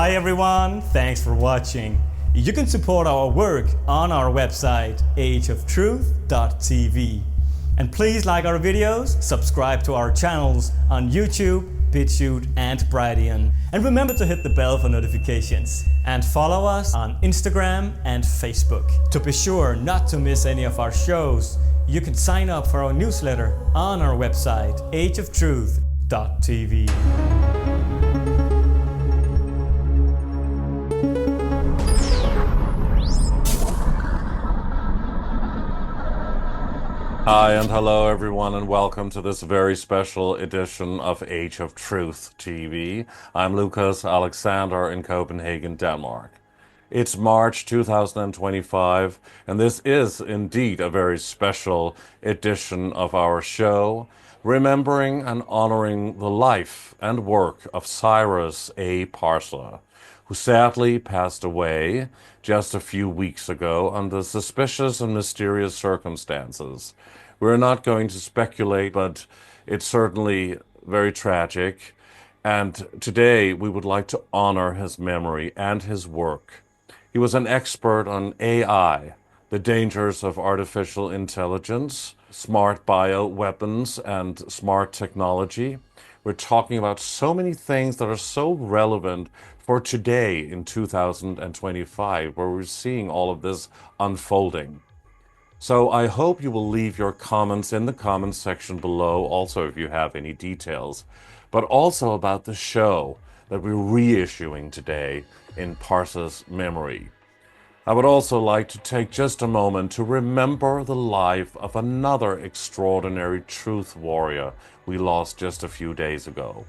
Hi everyone, thanks for watching. You can support our work on our website ageoftruthtv. And please like our videos, subscribe to our channels on YouTube, BitChute and Brighteon. And remember to hit the bell for notifications. And follow us on Instagram and Facebook. To be sure not to miss any of our shows, you can sign up for our newsletter on our website ageoftruthtv. Hi and hello everyone, and welcome to this very special edition of Age of Truth TV. I'm Lucas Alexander in Copenhagen, Denmark. It's March 2025, and this is indeed a very special edition of our show, remembering and honoring the life and work of Cyrus A. PARSA, who sadly passed away just a few weeks ago under suspicious and mysterious circumstances. We're not going to speculate, but it's certainly very tragic. And today we would like to honor his memory and his work. He was an expert on AI, the dangers of artificial intelligence, smart bioweapons, and smart technology. We're talking about so many things that are so relevant for today in 2025, where we're seeing all of this unfolding. So I hope you will leave your comments in the comments section below, also if you have any details, but also about the show that we're reissuing today in PARSA's memory. I would also like to take just a moment to remember the life of another extraordinary truth warrior we lost just a few days ago,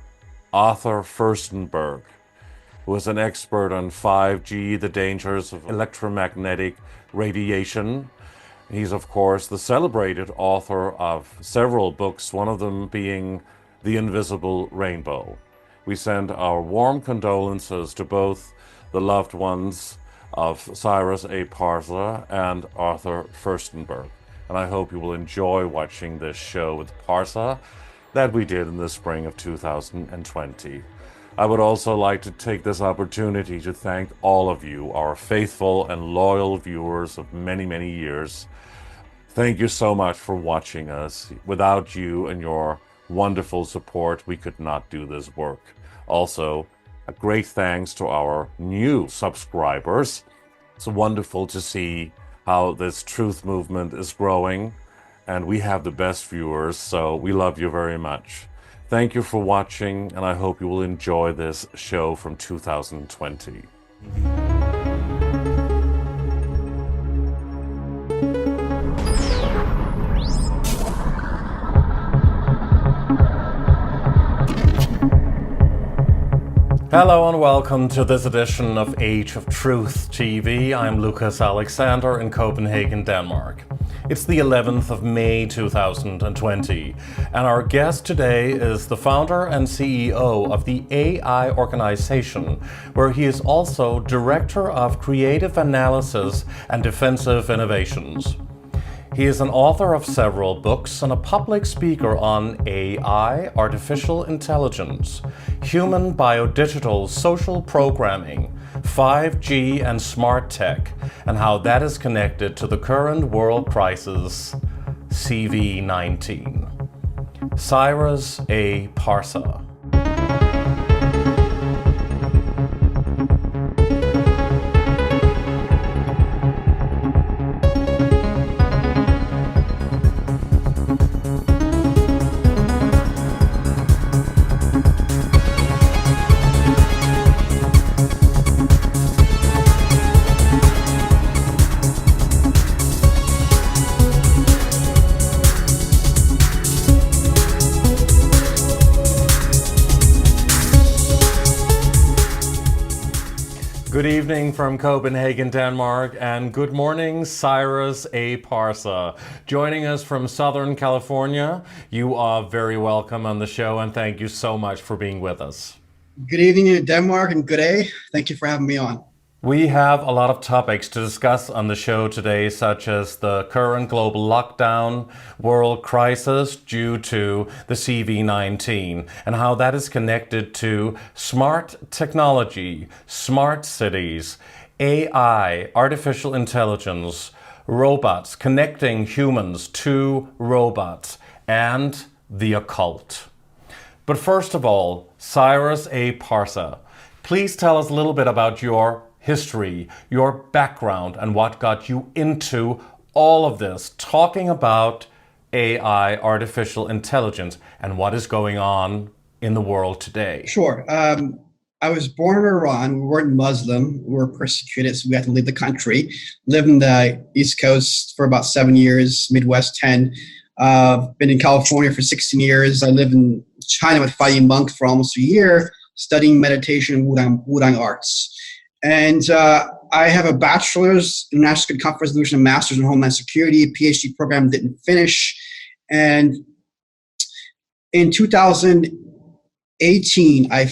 Arthur Firstenberg, who was an expert on 5G, the dangers of electromagnetic radiation. He's, of course, the celebrated author of several books, one of them being The Invisible Rainbow. We send our warm condolences to both the loved ones of Cyrus A. PARSA and Arthur Firstenberg. And I hope you will enjoy watching this show with PARSA that we did in the spring of 2020. I would also like to take this opportunity to thank all of you, our faithful and loyal viewers of many, many years. Thank you so much for watching us. Without you and your wonderful support, we could not do this work. Also, a great thanks to our new subscribers. It's wonderful to see how this truth movement is growing, and we have the best viewers, so we love you very much. Thank you for watching, and I hope you will enjoy this show from 2020. Hello and welcome to this edition of Age of Truth TV. I'm Lucas Alexander in Copenhagen, Denmark. It's the 11th of May 2020, and our guest today is the founder and CEO of the AI organization, where he is also Director of Creative Analysis and Defensive Innovations. He is an author of several books and a public speaker on AI, artificial intelligence, human biodigital social programming, 5G and smart tech, and how that is connected to the current world crisis, CV-19. Cyrus A. PARSA. Good evening from Copenhagen, Denmark, and good morning, Cyrus A. PARSA. Joining us from Southern California, you are very welcome on the show, and thank you so much for being with us. Good evening to Denmark, and good day. Thank you for having me on. We have a lot of topics to discuss on the show today, such as the current global lockdown, world crisis due to the CV-19, and how that is connected to smart technology, smart cities, AI, artificial intelligence, robots, connecting humans to robots, and the occult. But first of all, Cyrus A. PARSA, please tell us a little bit about your history, your background, and what got you into all of this, talking about AI, artificial intelligence, and what is going on in the world today. Sure. I was born in Iran. We weren't Muslim. We were persecuted, so we had to leave the country. Lived in the East Coast for about 7 years, Midwest 10. Been in California for 16 years. I lived in China with fighting monks for almost a year, studying meditation and Wudang arts. And I have a bachelor's in national security conflict resolution, a master's in homeland security, a PhD program didn't finish. And in 2018, I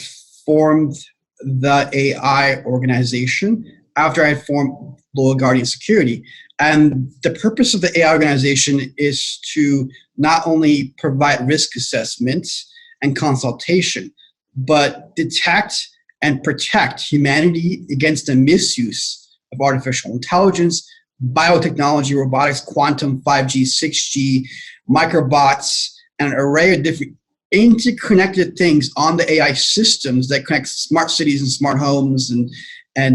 formed the AI organization after I formed Global Guardian Security. And the purpose of the AI organization is to not only provide risk assessments and consultation, but detect and protect humanity against the misuse of artificial intelligence, biotechnology, robotics, quantum, 5G, 6G, microbots, and an array of different interconnected things on the AI systems that connect smart cities and smart homes and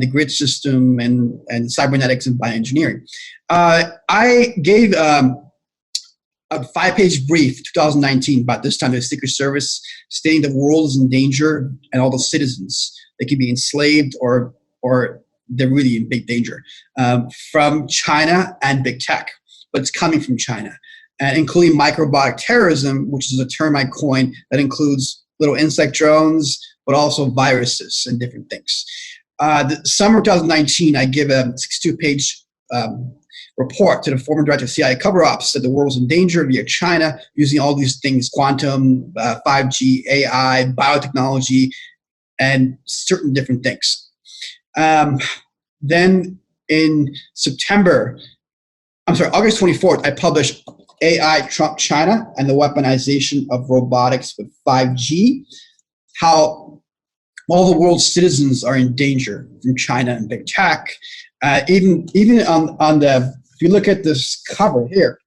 the grid system and cybernetics and bioengineering. I gave a 5-page brief, 2019, about this time to the Secret Service, stating the world is in danger and all the citizens, they could be enslaved or they're really in big danger from China and big tech, but it's coming from China, and including microbiota terrorism, which is a term I coined that includes little insect drones, but also viruses and different things. The summer of 2019, I give a 62-page report to the former director of CIA cover-ups that the world was in danger via China using all these things, quantum, 5G, AI, biotechnology, and certain different things. Then in August 24th, I published AI Trump China and the Weaponization of Robotics with 5G, how all the world's citizens are in danger from China and big tech. Even on the, if you look at this cover here,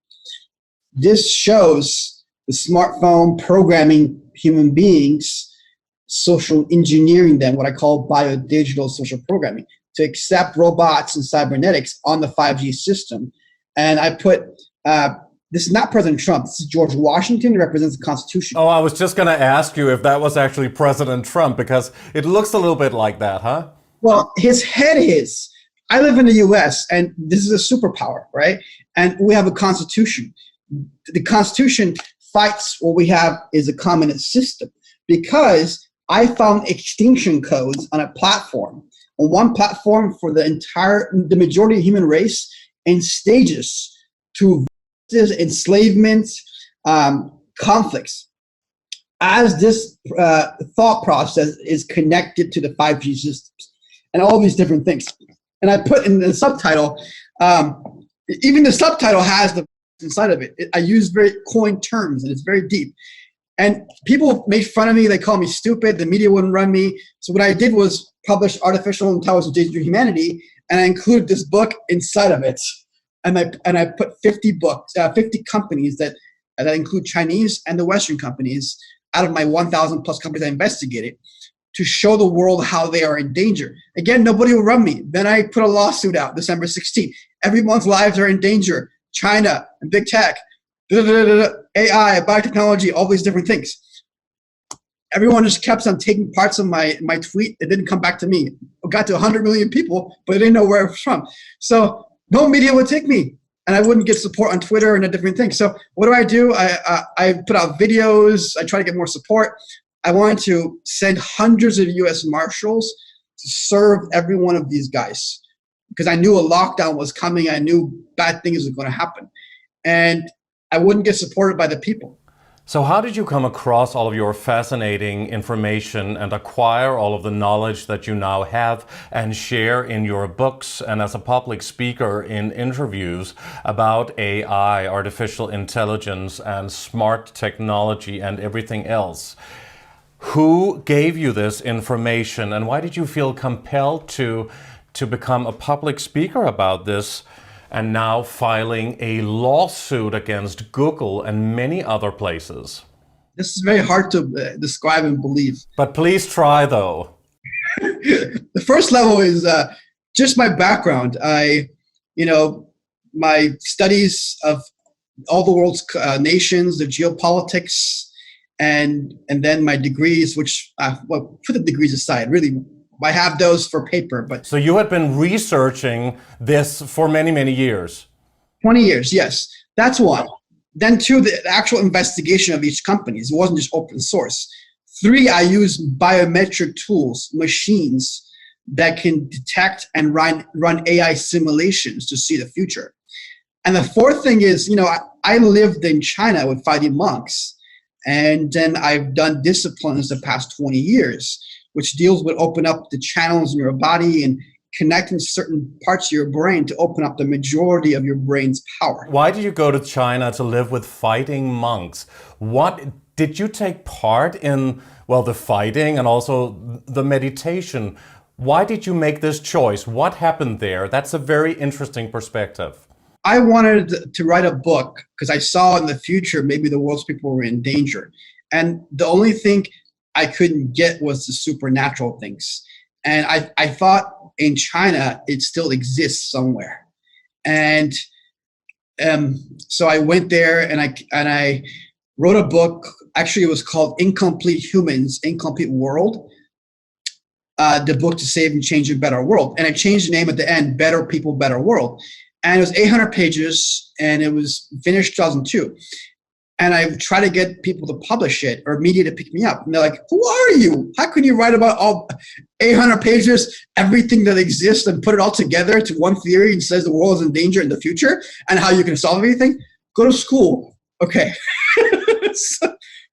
this shows the smartphone programming human beings, social engineering them, what I call biodigital social programming, to accept robots and cybernetics on the 5G system. And I put, this is not President Trump, this is George Washington, who represents the Constitution. Oh, I was just going to ask you if that was actually President Trump, because it looks a little bit like that, huh? Well, his head is. I live in the US, and this is a superpower, right? And we have a constitution. The constitution fights what we have is a communist system, because I found extinction codes on a platform, on one platform for the majority of human race in stages to enslavement, conflicts. As this thought process is connected to the 5G systems and all these different things. And I put in the subtitle, even the subtitle has the inside of it. I use very coined terms, and it's very deep. And people made fun of me. They called me stupid. The media wouldn't run me. So what I did was publish Artificial Intelligence Danger to Humanity, and I included this book inside of it. And I put 50 books, 50 companies that include Chinese and the Western companies out of my 1,000 plus companies I investigated, to show the world how they are in danger. Again, nobody will run me. Then I put a lawsuit out December 16th. Everyone's lives are in danger. China and big tech, AI, biotechnology, all these different things. Everyone just kept on taking parts of my tweet. It didn't come back to me. It got to 100 million people, but they didn't know where it was from. So no media would take me, and I wouldn't get support on Twitter and a different thing. So what do? I put out videos. I try to get more support. I wanted to send hundreds of U.S. Marshals to serve every one of these guys, because I knew a lockdown was coming. I knew bad things were going to happen, and I wouldn't get supported by the people. So how did you come across all of your fascinating information and acquire all of the knowledge that you now have and share in your books and as a public speaker in interviews about AI, artificial intelligence, and smart technology and everything else? Who gave you this information, and why did you feel compelled to become a public speaker about this, and now filing a lawsuit against Google and many other places? This is very hard to describe and believe. But please try, though. The first level is just my background. My studies of all the world's nations, the geopolitics, and then my degrees, which, put the degrees aside, really, I have those for paper. But so you had been researching this for many, many years. 20 years, yes. That's one. Then two, the actual investigation of each company. It wasn't just open source. Three, I use biometric tools, machines that can detect and run AI simulations to see the future. And the fourth thing is, I lived in China with fighting monks. And then I've done disciplines the past 20 years, which deals with open up the channels in your body and connecting certain parts of your brain to open up the majority of your brain's power. Why did you go to China to live with fighting monks? What did you take part in, the fighting and also the meditation? Why did you make this choice? What happened there? That's a very interesting perspective. I wanted to write a book because I saw in the future maybe the world's people were in danger. And the only thing I couldn't get was the supernatural things. And I thought in China, it still exists somewhere. And so I went there and I wrote a book. Actually, it was called Incomplete Humans, Incomplete World. The book to save and change a better world. And I changed the name at the end, Better People, Better World. And it was 800 pages and it was finished 2002. And I tried to get people to publish it or media to pick me up. And they're like, who are you? How can you write about all 800 pages, everything that exists, and put it all together to one theory and says the world is in danger in the future and how you can solve everything? Go to school. Okay.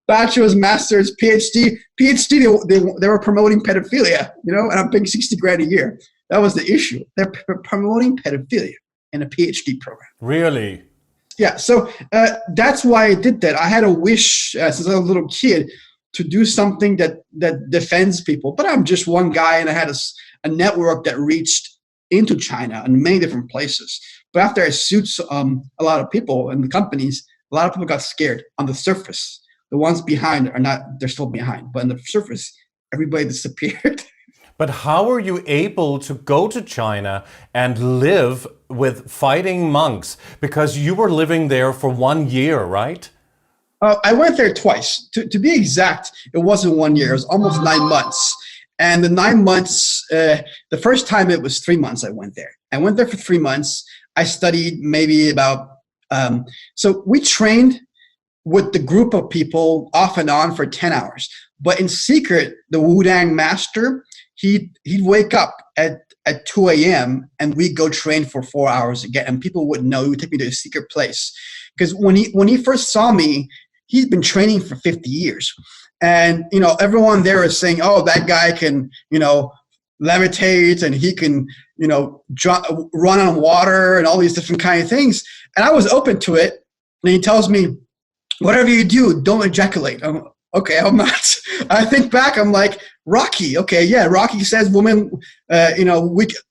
Bachelor's, master's, PhD. They were promoting pedophilia, and I'm paying $60,000 a year. That was the issue. They're promoting pedophilia in a PhD program. Really? Yeah, so that's why I did that. I had a wish since I was a little kid to do something that defends people. But I'm just one guy, and I had a network that reached into China and many different places. But after I sued a lot of people and the companies, a lot of people got scared on the surface. The ones behind they're still behind. But on the surface, everybody disappeared. But how were you able to go to China and live with fighting monks? Because you were living there for 1 year, right? I went there twice. To be exact, it wasn't 1 year. It was almost 9 months. And the 9 months, the first time it was 3 months I went there. I went there for 3 months. I studied maybe about, so we trained with the group of people off and on for 10 hours. But in secret, the Wudang master, he'd wake up at 2 a.m. and we'd go train for 4 hours again. And people wouldn't know. He would take me to a secret place. Because when he first saw me, he's been training for 50 years. And, everyone there is saying, oh, that guy can, levitate and he can, run on water and all these different kind of things. And I was open to it. And he tells me, whatever you do, don't ejaculate. Okay, I'm not. I think back, I'm like, Rocky. Okay, yeah, Rocky says women, I'm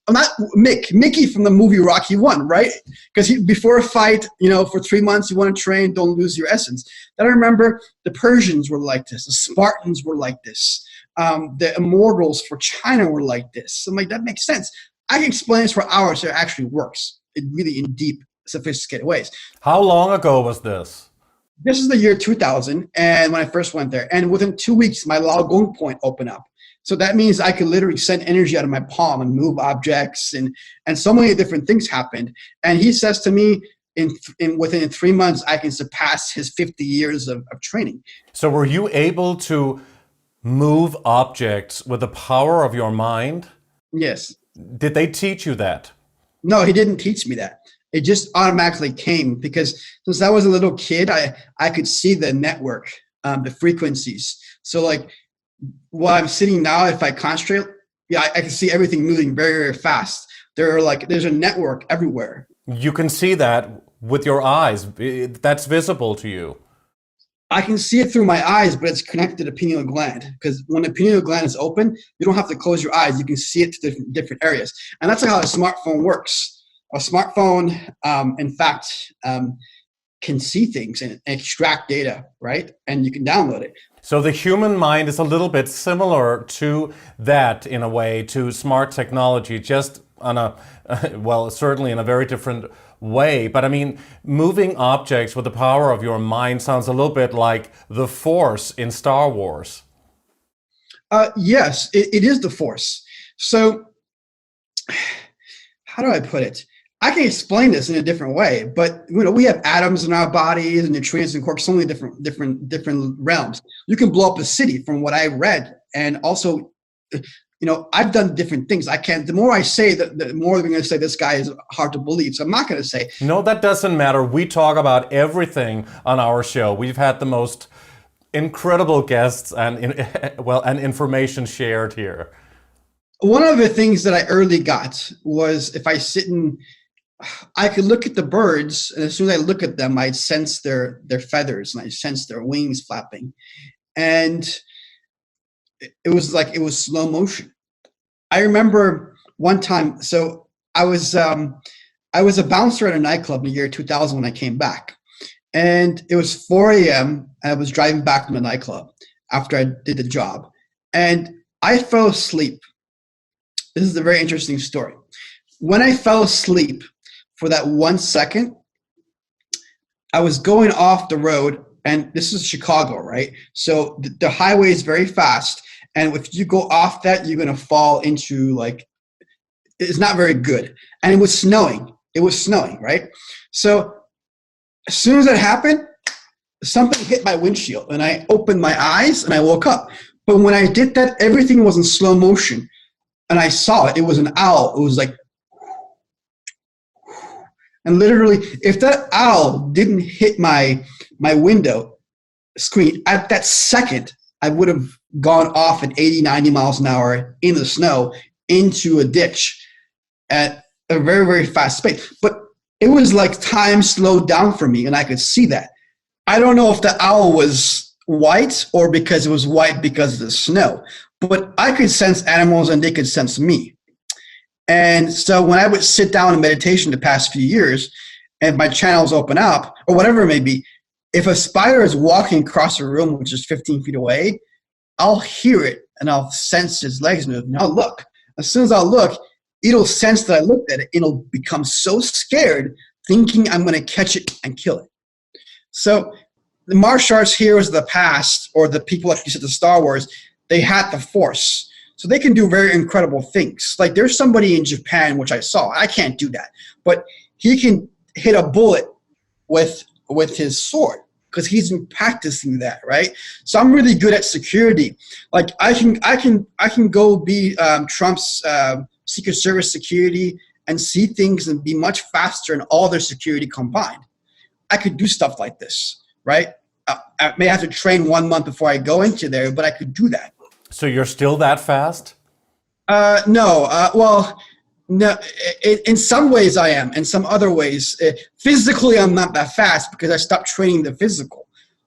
not Mickey from the movie Rocky 1, right? Because before a fight, for 3 months, you want to train, don't lose your essence. Then I remember the Persians were like this. The Spartans were like this. The immortals for China were like this. I'm like, that makes sense. I can explain this for hours. It actually works. It really in deep, sophisticated ways. How long ago was this? This is the year 2000, and when I first went there. And within 2 weeks, my Lao Gong point opened up. So that means I could literally send energy out of my palm and move objects, and so many different things happened. And he says to me, within 3 months, I can surpass his 50 years of training. So were you able to move objects with the power of your mind? Yes. Did they teach you that? No, he didn't teach me that. It just automatically came because since I was a little kid, I could see the network, the frequencies. So like while I'm sitting now, if I concentrate, yeah, I can see everything moving very, very fast. There's a network everywhere. You can see that with your eyes. That's visible to you. I can see it through my eyes, but it's connected to the pineal gland, because when the pineal gland is open, you don't have to close your eyes. You can see it to different areas. And that's how a smartphone works. A smartphone, in fact, can see things and extract data, right? And you can download it. So the human mind is a little bit similar to that in a way, to smart technology, just on a, well, certainly in a very different way. But I mean, moving objects with the power of your mind sounds a little bit like the Force in Star Wars. Yes, it is the Force. So how do I put it? I can explain this in a different way, but we have atoms in our bodies and neutrinos and quarks, so many different realms. You can blow up a city from what I read, and also, I've done different things. The more I say, the more they're going to say this guy is hard to believe. So I'm not going to say. No, that doesn't matter. We talk about everything on our show. We've had the most incredible guests and information shared here. One of the things that I early got was if I could look at the birds, and as soon as I look at them, I'd sense their feathers and I sense their wings flapping. And it was slow motion. I remember one time, so I was a bouncer at a nightclub in the year 2000 when I came back. And it was 4 a.m. and I was driving back from the nightclub after I did the job. And I fell asleep. This is a very interesting story. When I fell asleep, for that 1 second, I was going off the road, and this is Chicago, right? So the highway is very fast, and if you go off that, you're gonna fall into it's not very good. And it was snowing. Right? So as soon as that happened, something hit my windshield, and I opened my eyes and I woke up. But when I did that, everything was in slow motion, and I saw it. It was an owl. It was like. And literally, if that owl didn't hit my window screen at that second, I would have gone off at 80, 90 miles an hour in the snow into a ditch at a very, very fast pace. But it was like time slowed down for me, and I could see that. I don't know if the owl was white or because it was white because of the snow, but I could sense animals and they could sense me. And so when I would sit down in meditation the past few years and my channels open up or whatever it may be, if a spider is walking across a room, which is 15 feet away, I'll hear it and I'll sense his legs move and I'll look. As soon as I'll look, it'll sense that I looked at it. It'll become so scared thinking I'm going to catch it and kill it. So the martial arts heroes of the past, or the people like you said, the Star Wars, they had the Force. So they can do very incredible things. Like there's somebody in Japan, which I saw. I can't do that. But he can hit a bullet with his sword because he's been practicing that, right? So I'm really good at security. Like I can go be Trump's Secret Service security and see things and be much faster in all their security combined. I could do stuff like this, right? I may have to train 1 month before I go into there, but I could do that. So you're still that fast? No. Well, no. In some ways I am. In some other ways, physically I'm not that fast because I stopped training the physical.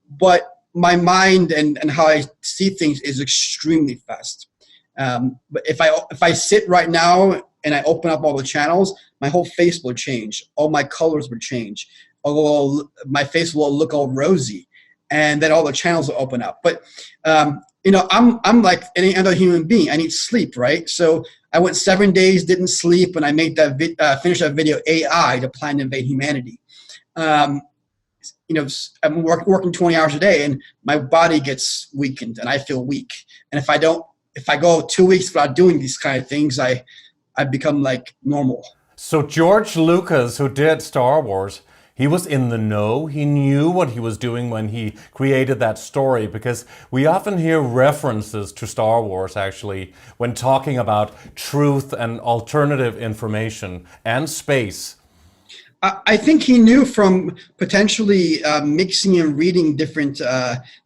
But my mind and how I see things is extremely fast. But if I sit right now and I open up all the channels, my whole face will change. All my colors will change. My face will look all rosy, and then all the channels will open up. But I'm like any other human being. I need sleep, right? So I went 7 days, didn't sleep, and I made that finished that video, AI, the plan to invade humanity. I'm working 20 hours a day, and my body gets weakened, and I feel weak. And if I go 2 weeks without doing these kind of things, I become like normal. So George Lucas, who did Star Wars, he was in the know. He knew what he was doing when he created that story, because we often hear references to Star Wars actually when talking about truth and alternative information and space. I think he knew from potentially mixing and reading different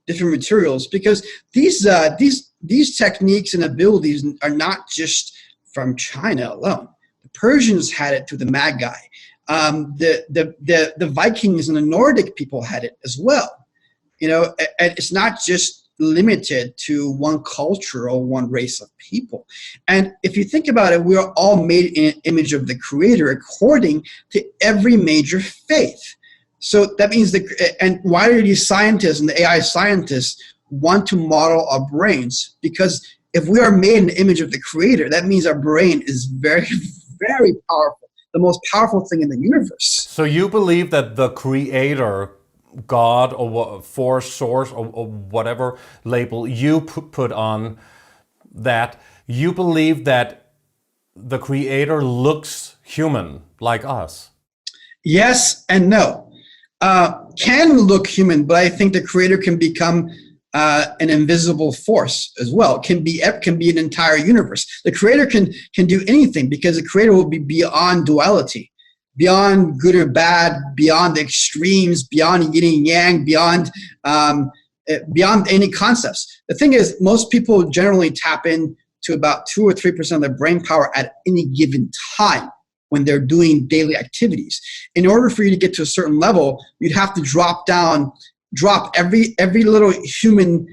materials, because these techniques and abilities are not just from China alone. The Persians had it through the Magi. The Vikings and the Nordic people had it as well. And it's not just limited to one culture or one race of people. And if you think about it, we are all made in an image of the Creator according to every major faith. So that means and why do these scientists and the AI scientists want to model our brains? Because if we are made in the image of the Creator, that means our brain is very, very powerful, the most powerful thing in the universe. So you believe that the Creator, God, or force, source, or whatever label you put on that, you believe that the Creator looks human like us? Yes and no. Can look human, but I think the Creator can become an invisible force as well. Can be an entire universe. The Creator can do anything, because the Creator will be beyond duality, beyond good or bad, beyond the extremes, beyond yin and yang, beyond any concepts. The thing is, most people generally tap in to about 2 or 3% of their brain power at any given time when they're doing daily activities. In order for you to get to a certain level, you'd have to drop every little human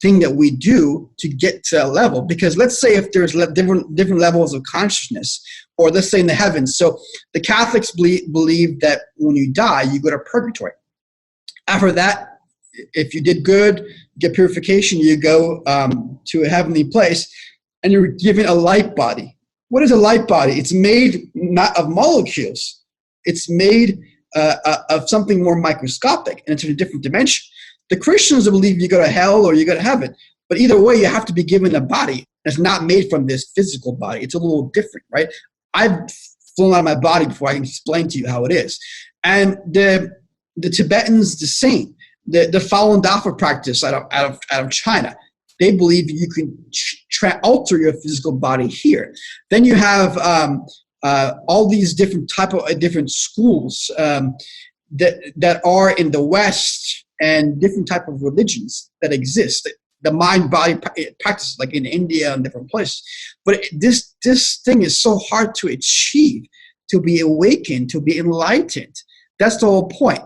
thing that we do to get to a level. Because let's say if there's different levels of consciousness, or let's say in the heavens. So the Catholics believe that when you die, you go to purgatory. After that, if you did good, get purification, you go to a heavenly place, and you're given a light body. What is a light body? It's made not of molecules. It's made of something more microscopic, and it's in a different dimension. The Christians believe you go to hell or you go to heaven, but either way, you have to be given a body that's not made from this physical body. It's a little different, right? I've flown out of my body before I can explain to you how it is. And the Tibetans, the same. The Falun Dafa practice out of China, they believe you can alter your physical body here. Then you have all these different different schools that are in the West, and different type of religions that exist. The mind-body practice, like in India and different places. But this thing is so hard to achieve, to be awakened, to be enlightened. That's the whole point.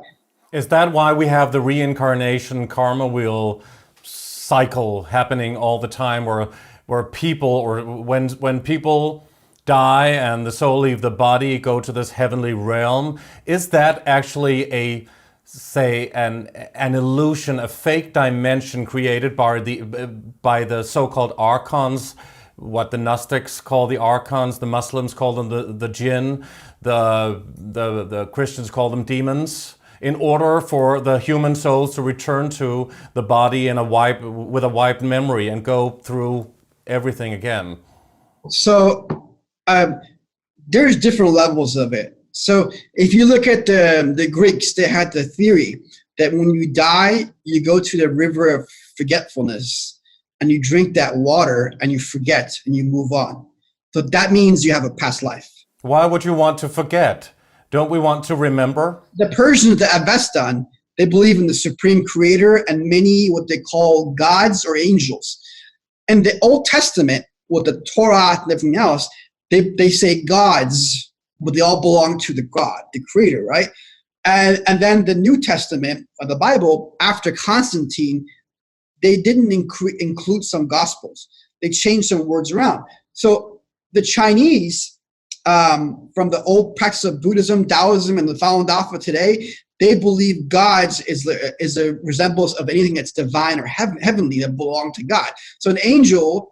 Is that why we have the reincarnation karma wheel cycle happening all the time, where people, or when people die and the soul leave the body, go to this heavenly realm? Is that actually an illusion, a fake dimension created by the so-called archons, what the Gnostics call the archons, the Muslims call them the jinn, the Christians call them demons, in order for the human souls to return to the body with a wiped memory and go through everything again? So there's different levels of it. So if you look at the Greeks, they had the theory that when you die, you go to the river of forgetfulness, and you drink that water, and you forget, and you move on. So that means you have a past life. Why would you want to forget? Don't we want to remember? The Persians, the Avestan, they believe in the supreme creator and many what they call gods or angels. In the Old Testament, with the Torah and everything else, they say gods, but they all belong to the God, the creator, right? And then the New Testament, or the Bible, after Constantine, they didn't include some gospels. They changed some words around. So the Chinese, from the old practice of Buddhism, Taoism, and the Falun Dafa today, they believe gods is a resemblance of anything that's divine or heavenly that belong to God. So an angel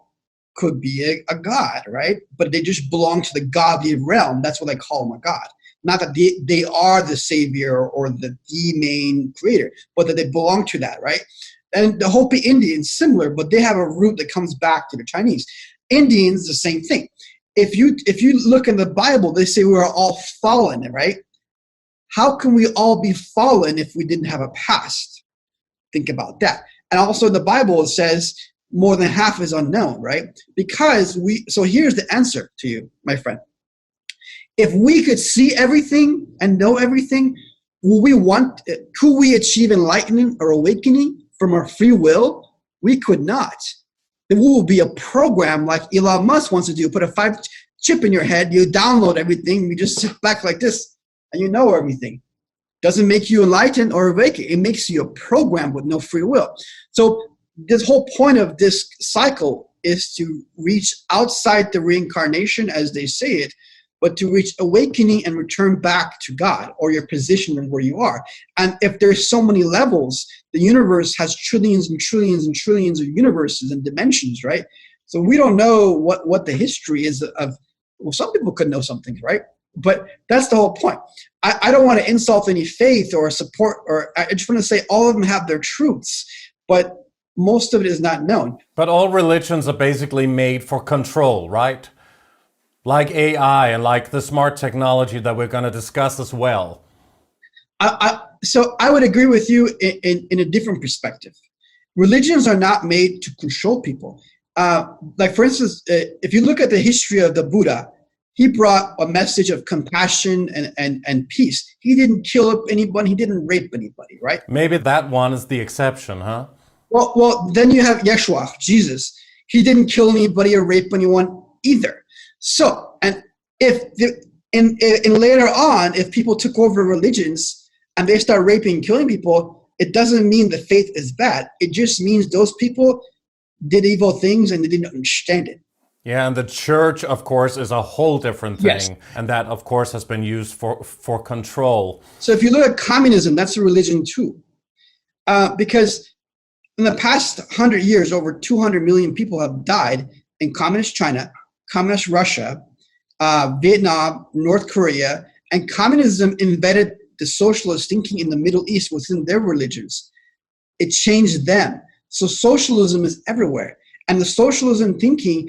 could be a god, right? But they just belong to the godly realm. That's what they call them, a god. Not that they are the savior or the main creator, but that they belong to that, right? And the Hopi Indians, similar, but they have a root that comes back to the Chinese. Indians, the same thing. If you look in the Bible, they say we are all fallen, right? How can we all be fallen if we didn't have a past? Think about that. And also in the Bible, it says more than half is unknown, right? So here's the answer to you, my friend. If we could see everything and know everything, could we achieve enlightenment or awakening from our free will? We could not. There will be a program like Elon Musk wants to do. Put a 5 chip in your head, you download everything, you just sit back like this, and you know everything. Doesn't make you enlightened or awakened. It makes you a program with no free will. So this whole point of this cycle is to reach outside the reincarnation, as they say it, but to reach awakening and return back to God or your position and where you are. And if there's so many levels, the universe has trillions and trillions and trillions of universes and dimensions, right? So we don't know what the history is of, well, some people could know something, right? But that's the whole point. I don't want to insult any faith or support, or I just want to say all of them have their truths, but most of it is not known. But all religions are basically made for control, right? Like AI and like the smart technology that we're going to discuss as well. So I would agree with you in a different perspective. Religions are not made to control people. Like for instance, if you look at the history of the Buddha, he brought a message of compassion and peace. He didn't kill anyone. He didn't rape anybody, right? Maybe that one is the exception, huh? Well, then you have Yeshua, Jesus. He didn't kill anybody or rape anyone either. So, and if in later on, if people took over religions and they start raping and killing people, it doesn't mean the faith is bad. It just means those people did evil things and they didn't understand it. Yeah, and the church, of course, is a whole different thing. Yes. And that, of course, has been used for control. So if you look at communism, that's a religion too. Because in the past 100 years, over 200 million people have died in communist China, communist Russia, Vietnam, North Korea, and communism embedded the socialist thinking in the Middle East within their religions. It changed them. So socialism is everywhere. And the socialism thinking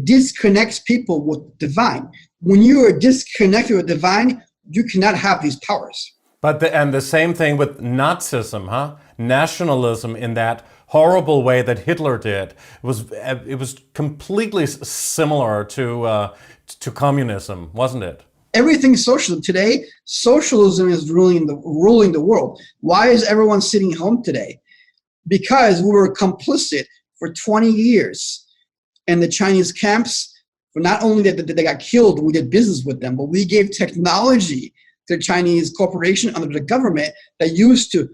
disconnects people with divine. When you are disconnected with divine, you cannot have these powers. And the same thing with Nazism, huh? Nationalism in that horrible way that Hitler did. It was completely similar to communism, wasn't it? Everything social today. Socialism is ruling the world. Why is everyone sitting home today? Because we were complicit for 20 years. And the Chinese camps, for not only that they got killed, we did business with them, but we gave technology to the Chinese corporation under the government that used to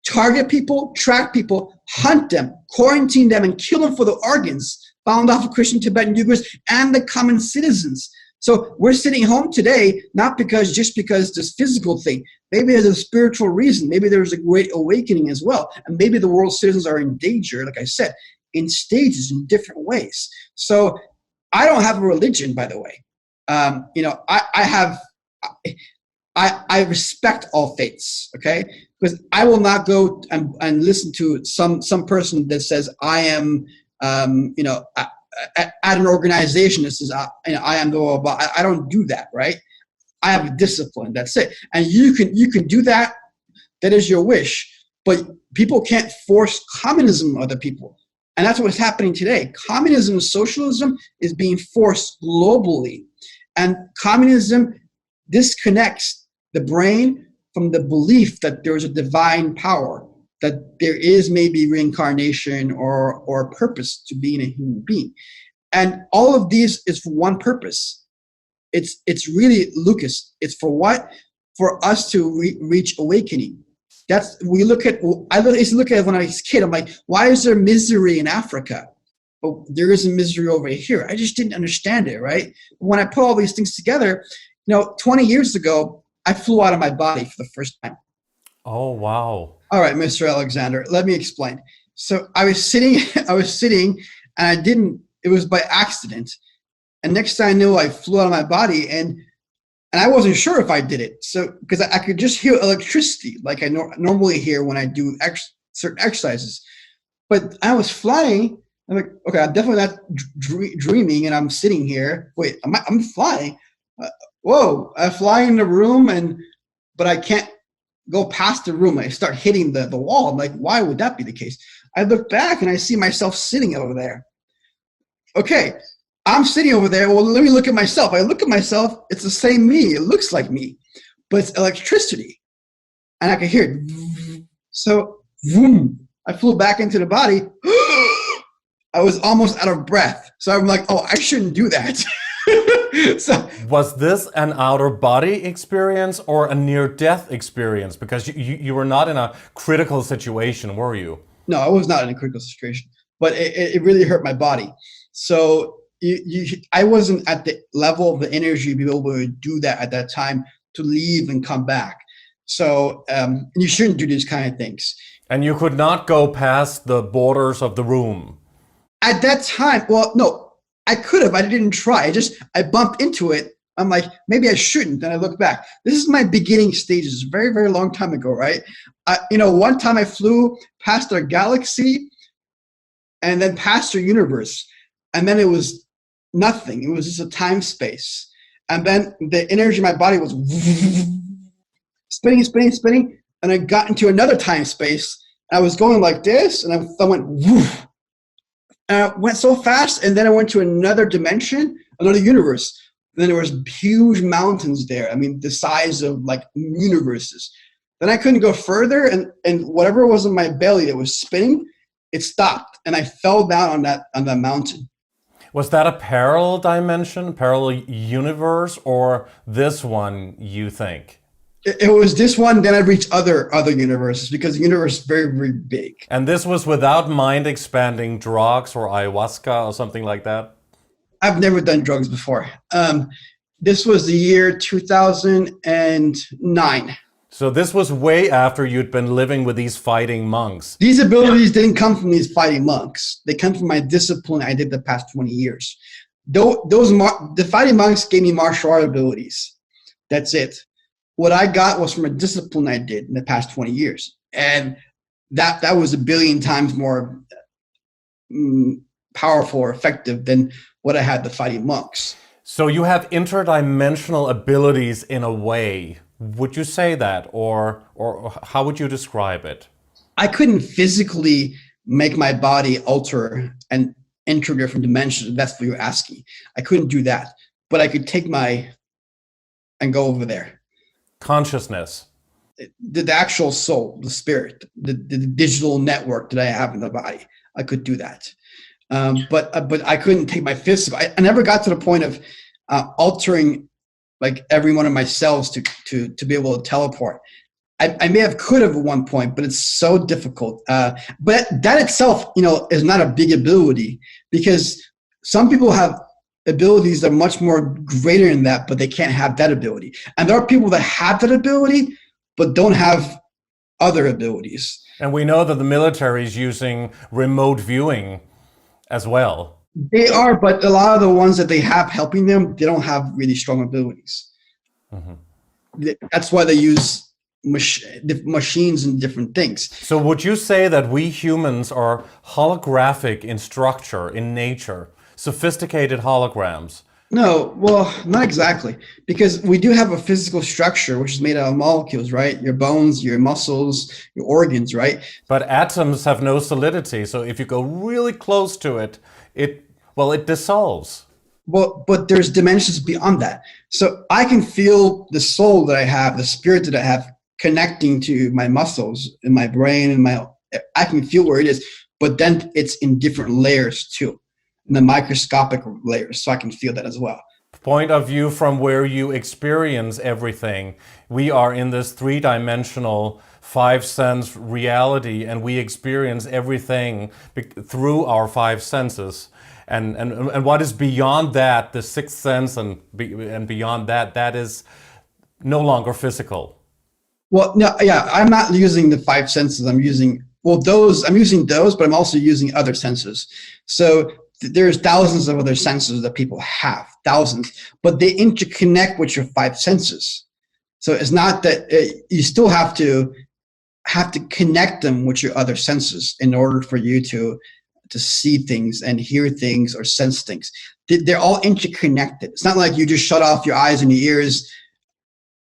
target people, track people, hunt them, quarantine them, and kill them for the organs found off of Christian Tibetan Uyghurs and the common citizens. So we're sitting home today, not just because this physical thing. Maybe there's a spiritual reason. Maybe there's a great awakening as well. And maybe the world's citizens are in danger, like I said, in stages, in different ways. So I don't have a religion, by the way. I respect all faiths, okay? Because I will not go and listen to some person that says I am, at an organization that says I am blah, blah, blah. I don't do that, right? I have a discipline. That's it. And you can do that. That is your wish. But people can't force communism on other people. And that's what's happening today. Communism and socialism is being forced globally. And communism disconnects the brain from the belief that there's a divine power, that there is maybe reincarnation or purpose to being a human being. And all of these is for one purpose. It's really, Lucas, it's for what? For us to reach awakening. I used to look at it when I was a kid. I'm like, why is there misery in Africa? But there is a misery over here. I just didn't understand it, right? When I put all these things together, 20 years ago, I flew out of my body for the first time. Oh, wow. All right, Mr. Alexander, let me explain. So I was sitting, and it was by accident. And next thing I knew, I flew out of my body, and I wasn't sure if I did it. So, because I could just hear electricity like I normally hear when I do certain exercises. But I was flying. I'm like, okay, I'm definitely not dreaming, and I'm sitting here. Wait, I'm flying. Whoa, I fly in the room, but I can't go past the room. I start hitting the wall. I'm like, why would that be the case? I look back, and I see myself sitting over there. Okay, I'm sitting over there. Well, let me look at myself. I look at myself. It's the same me. It looks like me, but it's electricity, and I can hear it. So, vroom, I flew back into the body. I was almost out of breath. So I'm like, oh, I shouldn't do that. So, was this an outer body experience or a near-death experience? Because you were not in a critical situation, were you? no, I was not in a critical situation, but it really hurt my body. So I wasn't at the level of the energy to be able to do that at that time, to leave and come back. So you shouldn't do these kind of things. And you could not go past the borders of the room. At that time, well, no, I could have. I didn't try. I bumped into it. I'm like, maybe I shouldn't. Then I look back. This is my beginning stages, very, very long time ago, right? One time I flew past our galaxy and then past our universe. And then it was nothing. It was just a time space. And then the energy in my body was spinning. And I got into another time space. I was going like this, and I went woof. And I went so fast, and then I went to another dimension, another universe. And then there was huge mountains there. I mean, the size of like universes. Then I couldn't go further, and whatever was in my belly that was spinning, it stopped, and I fell down on that mountain. Was that a parallel dimension, parallel universe, or this one, you think? It was this one, then I reached other universes, because the universe is very, very big. And this was without mind-expanding drugs or ayahuasca or something like that? I've never done drugs before. This was the year 2009. So this was way after you'd been living with these fighting monks. These abilities didn't come from these fighting monks. They come from my discipline I did the past 20 years. The fighting monks gave me martial art abilities. That's it. What I got was from a discipline I did in the past 20 years. And that was 1 billion times more powerful or effective than what I had the fighting monks. So you have interdimensional abilities in a way. Would you say that, or how would you describe it? I couldn't physically make my body alter and enter different dimensions, if that's what you're asking. I couldn't do that. But I could take and go over there. Consciousness. The actual soul, the spirit, the digital network that I have in the body. I could do that. But I couldn't take my physical. I never got to the point of altering like every one of my cells to be able to teleport. I could have at one point, but it's so difficult. But that itself, is not a big ability, because some people have abilities that are much more greater than that, but they can't have that ability. And there are people that have that ability, but don't have other abilities. And we know that the military is using remote viewing as well. They are, but a lot of the ones that they have helping them, they don't have really strong abilities. Mm-hmm. That's why they use machines and different things. So would you say that we humans are holographic in structure, in nature, sophisticated holograms? No, well, not exactly, because we do have a physical structure which is made out of molecules, right? Your bones, your muscles, your organs, right? But atoms have no solidity, so if you go really close to it, it dissolves. Well, but there's dimensions beyond that. So I can feel the soul that I have, the spirit that I have connecting to my muscles in my brain and I can feel where it is, but then it's in different layers too. In the microscopic layers, so I can feel that as well. Point of view from where you experience everything. We are in this three-dimensional, five-sense reality, and we experience everything through our five senses. And what is beyond that, the sixth sense and beyond that, that is no longer physical. Well, no, yeah, I'm not using the five senses. I'm using those, but I'm also using other senses. So there's thousands of other senses that people have, thousands, but they interconnect with your five senses. So it's not that you still have to connect them with your other senses in order for you to see things and hear things or sense things. They're all interconnected. It's not like you just shut off your eyes and your ears,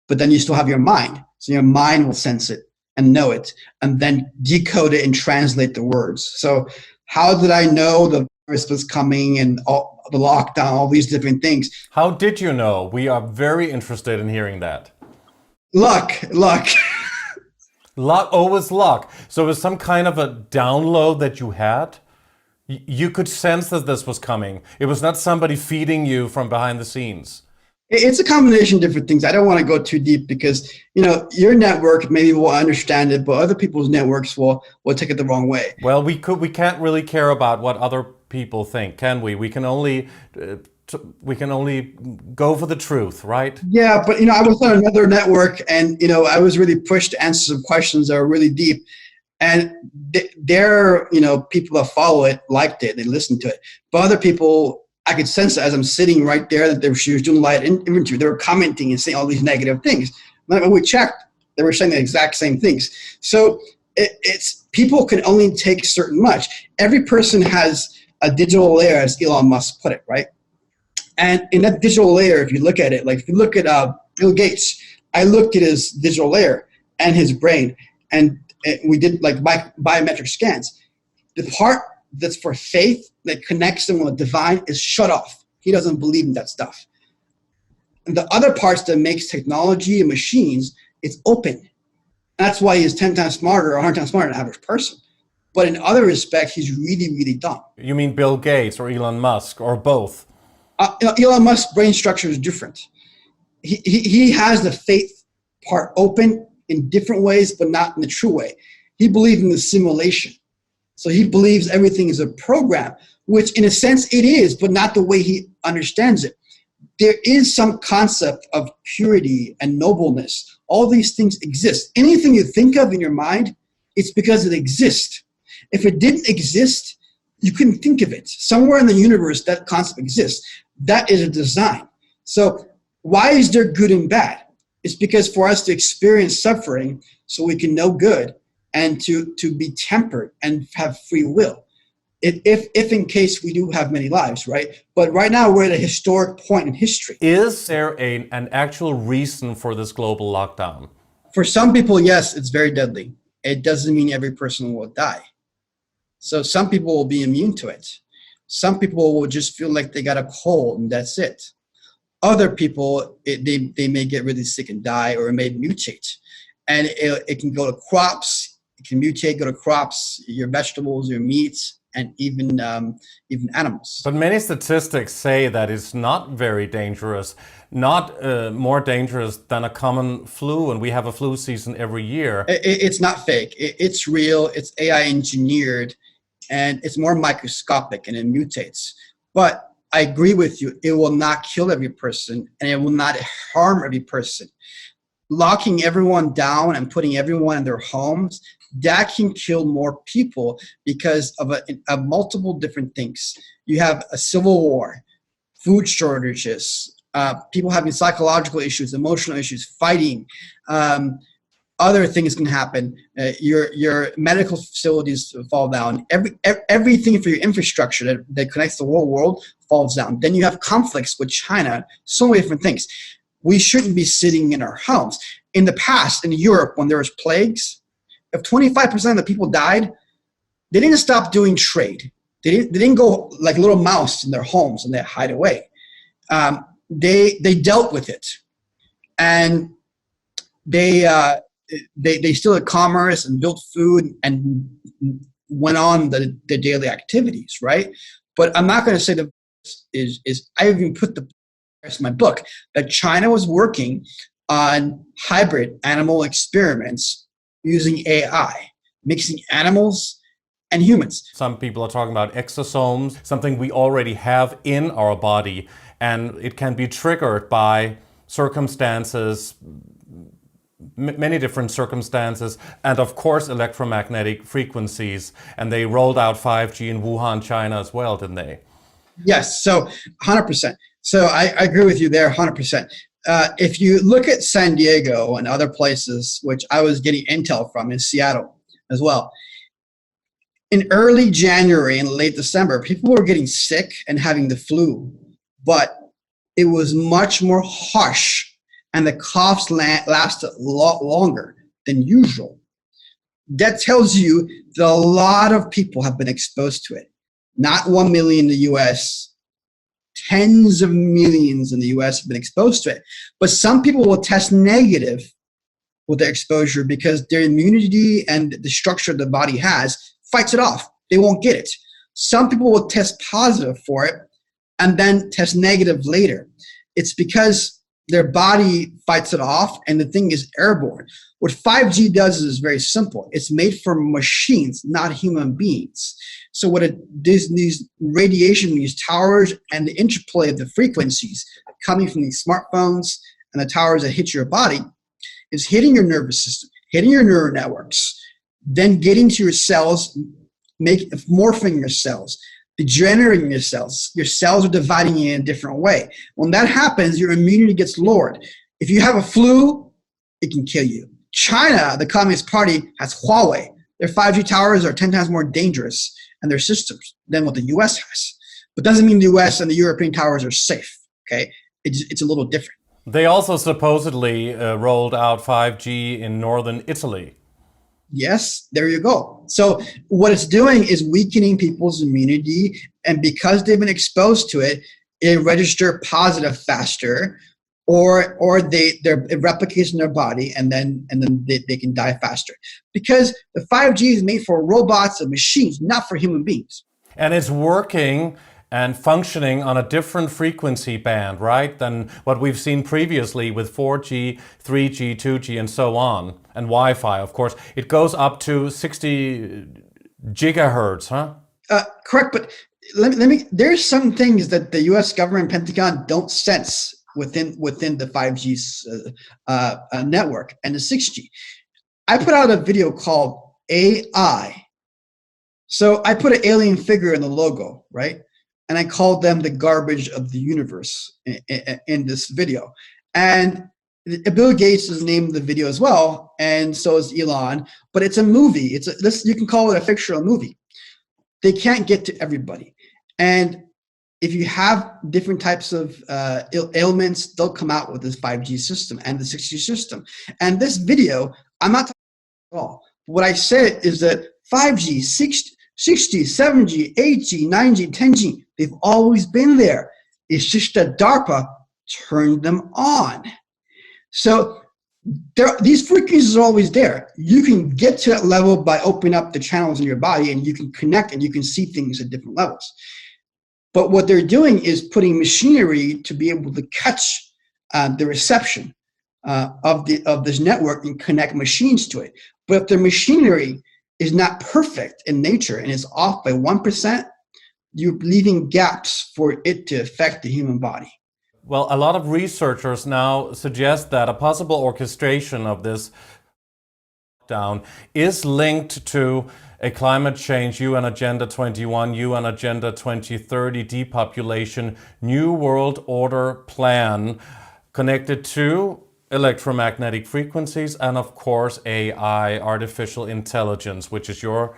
but then you still have your mind. So your mind will sense it and know it and then decode it and translate the words. So how did I know the virus was coming and all the lockdown, all these different things. How did you know? We are very interested in hearing that. Luck. Luck, always luck. So it was some kind of a download that you had? You could sense that this was coming. It was not somebody feeding you from behind the scenes. It's a combination of different things. I don't want to go too deep because, your network maybe will understand it, but other people's networks will take it the wrong way. Well, we can't really care about what other people think, can we? We can only go for the truth, right? Yeah, but I was on another network, and I was really pushed to answer some questions that are really deep, and their people that follow it liked it, they listened to it, but other people, I could sense it as I'm sitting right there that she was doing light inventory. They were commenting and saying all these negative things. When we checked, they were saying the exact same things. So it's people can only take certain much. Every person has a digital layer, as Elon Musk put it, right? And in that digital layer, if you look at it, like if you look at Bill Gates, I looked at his digital layer and his brain, and we did like biometric scans. The part that's for faith that connects him with the divine is shut off. He doesn't believe in that stuff. And the other parts that makes technology and machines, it's open. That's why he's 10 times smarter or 100 times smarter than an average person. But in other respects, he's really, really dumb. You mean Bill Gates or Elon Musk or both? Elon Musk's brain structure is different. He has the faith part open in different ways, but not in the true way. He believes in the simulation. So he believes everything is a program, which in a sense it is, but not the way he understands it. There is some concept of purity and nobleness. All these things exist. Anything you think of in your mind, it's because it exists. If it didn't exist, you couldn't think of it. Somewhere in the universe, that concept exists. That is a design. So why is there good and bad? It's because for us to experience suffering so we can know good and to be tempered and have free will. If in case we do have many lives, right? But right now we're at a historic point in history. Is there an actual reason for this global lockdown? For some people, yes, it's very deadly. It doesn't mean every person will die. So some people will be immune to it. Some people will just feel like they got a cold and that's it. Other people, they may get really sick and die, or it may mutate. And it can go to crops. It can mutate, go to crops, your vegetables, your meats, and even animals. But many statistics say that it's not very dangerous, not more dangerous than a common flu, and we have a flu season every year. It's not fake. It's real. It's AI engineered, and it's more microscopic, and it mutates. But I agree with you. It will not kill every person, and it will not harm every person. Locking everyone down and putting everyone in their homes, that can kill more people because of multiple different things. You have a civil war, food shortages, people having psychological issues, emotional issues, fighting. Other things can happen. Your medical facilities fall down. Everything for your infrastructure that connects the whole world falls down. Then you have conflicts with China, so many different things. We shouldn't be sitting in our homes. In the past, in Europe, when there was plagues, if 25% of the people died, they didn't stop doing trade. They didn't go like little mouse in their homes and they hide away. They dealt with it, and they still had commerce and built food and went on the daily activities, right? But I'm not going to say that is I even put the in my book that China was working on hybrid animal experiments using AI, mixing animals and humans. Some people are talking about exosomes, something we already have in our body, and it can be triggered by circumstances, many different circumstances, and of course electromagnetic frequencies. And they rolled out 5G in Wuhan, China as well, didn't they? Yes, so 100%. So I agree with you there 100%. If you look at San Diego and other places, which I was getting intel from in Seattle as well, in early January and late December, people were getting sick and having the flu, but it was much more harsh and the coughs lasted a lot longer than usual. That tells you that a lot of people have been exposed to it. Not 1 million in the US, Tens of millions in the US have been exposed to it. But some people will test negative with their exposure because their immunity and the structure the body has fights it off. They won't get it. Some people will test positive for it and then test negative later. It's because their body fights it off and the thing is airborne. What 5G does is very simple. It's made for machines, not human beings. So what these radiation, these towers, and the interplay of the frequencies coming from these smartphones and the towers that hit your body is hitting your nervous system, hitting your neural networks, then getting to your cells, morphing your cells, degenerating your cells. Your cells are dividing in a different way. When that happens, your immunity gets lowered. If you have a flu, it can kill you. China, the Communist Party, has Huawei. Their 5G towers are 10 times more dangerous and their systems than what the US has. But doesn't mean the US and the European towers are safe, okay? It's a little different. They also supposedly rolled out 5G in northern Italy. Yes, there you go. So what it's doing is weakening people's immunity, and because they've been exposed to it, it registers positive faster, or it replicates in their body, and then they can die faster. Because the 5G is made for robots and machines, not for human beings. And it's working and functioning on a different frequency band, right, than what we've seen previously with 4G, 3G, 2G, and so on, and Wi-Fi, of course. It goes up to 60 gigahertz, huh? Correct, but let me. There's some things that the U.S. government, Pentagon, don't sense within the 5G's network and the 6G. I put out a video called AI. So I put an alien figure in the logo, right? And I called them the garbage of the universe in this video. And Bill Gates has named the video as well, and so is Elon. But it's a movie. You can call it a fictional movie. They can't get to everybody. And if you have different types of ailments, they'll come out with this 5G system and the 6G system. And this video, I'm not talking about at all. What I said is that 5G, 6G, 7G, 8G, 9G, 10G, they've always been there. It's just that DARPA turned them on. So these frequencies are always there. You can get to that level by opening up the channels in your body, and you can connect and you can see things at different levels. But what they're doing is putting machinery to be able to catch the reception of this network and connect machines to it. But if their machinery is not perfect in nature and is off by 1%, you're leaving gaps for it to affect the human body. Well, a lot of researchers now suggest that a possible orchestration of this lockdown is linked to a climate change, UN Agenda 21, UN Agenda 2030 depopulation, New World Order plan connected to electromagnetic frequencies and, of course, AI, artificial intelligence, which is your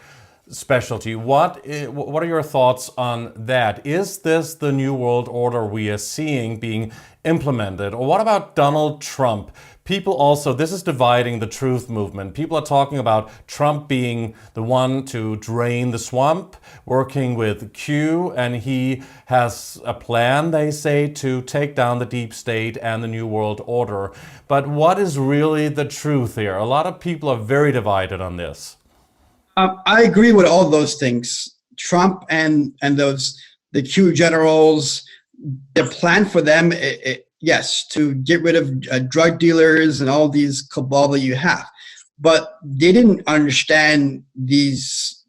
specialty. What are your thoughts on that? Is this the New World Order we are seeing being implemented? Or what about Donald Trump? People also, this is dividing the truth movement. People are talking about Trump being the one to drain the swamp, working with Q, and he has a plan, they say, to take down the deep state and the New World Order. But what is really the truth here? A lot of people are very divided on this. I agree with all those things. Trump and the Q generals, the plan for them, yes, to get rid of drug dealers and all these cabal that you have. But they didn't understand these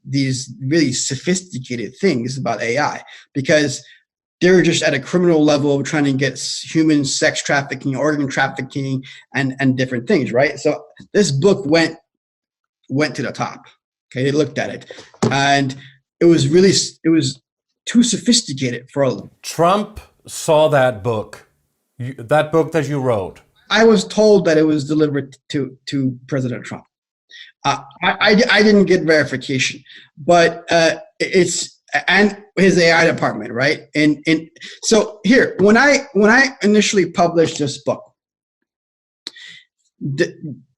really sophisticated things about AI, because they're just at a criminal level trying to get human sex trafficking, organ trafficking, and different things, right? So this book went to the top. Okay, they looked at it, and it was too sophisticated for a. Trump saw that book that you wrote. I was told that it was delivered to President Trump. I didn't get verification, but it's and his AI department, right? And so here, when I initially published this book, the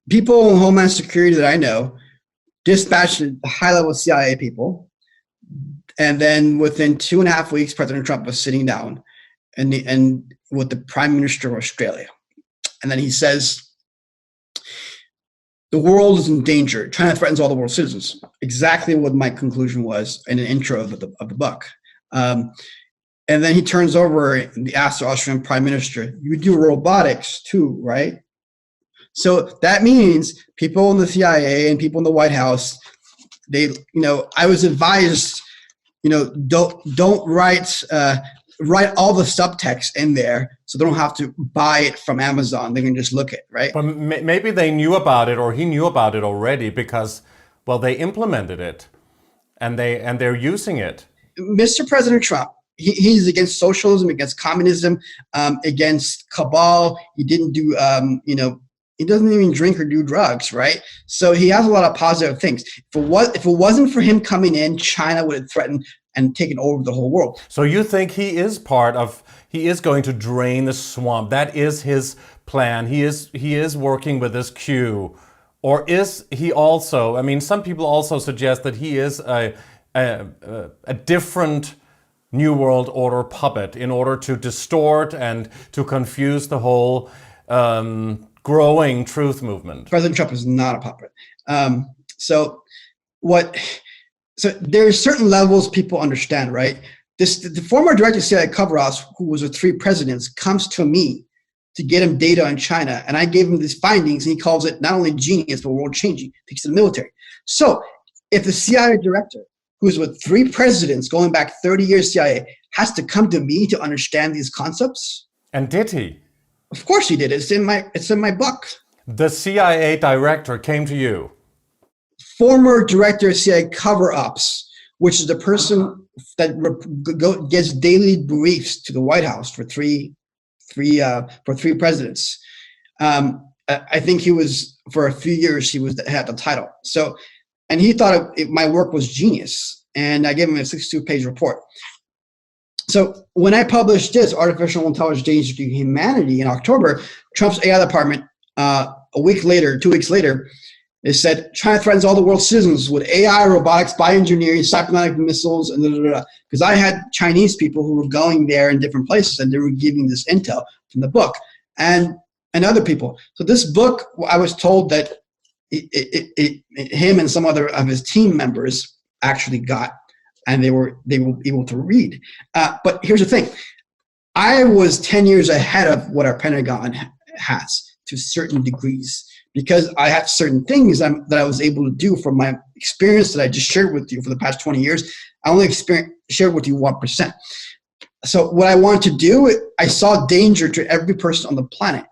people in Homeland Security that I know dispatched high-level CIA people, and then within 2.5 weeks, President Trump was sitting down, and with the Prime Minister of Australia. And then he says, the world is in danger. China threatens all the world's citizens. Exactly what my conclusion was in an intro of the book. And then he turns over and asks the Australian Prime Minister, you do robotics too, right? So that means people in the CIA and people in the White House, I was advised, don't write all the subtext in there, so they don't have to buy it from Amazon. They can just look it, right? But maybe they knew about it, or he knew about it already, because, well, they implemented it, and they're using it. Mr. President Trump, he's against socialism, against communism, against cabal. He didn't do, he doesn't even drink or do drugs, right? So he has a lot of positive things. If it wasn't for him coming in, China would have threatened and taken over the whole world. So you think he is going to drain the swamp? That is his plan. He is working with this Q, or is he also? I mean, some people also suggest that he is a different New World Order puppet in order to distort and to confuse the whole growing truth movement. President Trump is not a puppet. So there's certain levels people understand, right? The former director of CIA cover-ups, who was with 3 presidents, comes to me to get him data on China, and I gave him these findings, and he calls it not only genius but world-changing, thanks to the military. So if the CIA director, who's with 3 presidents going back 30 years CIA, has to come to me to understand these concepts, and did he? Of course he did. It's in my book. The CIA director came to you. Former director of CIA cover-ups, which is the person that gets daily briefs to the White House for three presidents. I think he was, for a few years, had the title. So, and he thought my work was genius, and I gave him a 62-page report. So when I published this, Artificial Intelligence Danger to Humanity, in October, Trump's AI department, 2 weeks later, it said, China threatens all the world's citizens with AI, robotics, bioengineering, cybernetic missiles, and because I had Chinese people who were going there in different places, and they were giving this intel from the book, and other people. So this book, I was told that him and some other of his team members actually got, and they were able to read. But here's the thing. I was 10 years ahead of what our Pentagon has to certain degrees, because I have certain things that I was able to do from my experience that I just shared with you for the past 20 years. I only shared with you 1%. So what I wanted to do, I saw danger to every person on the planet,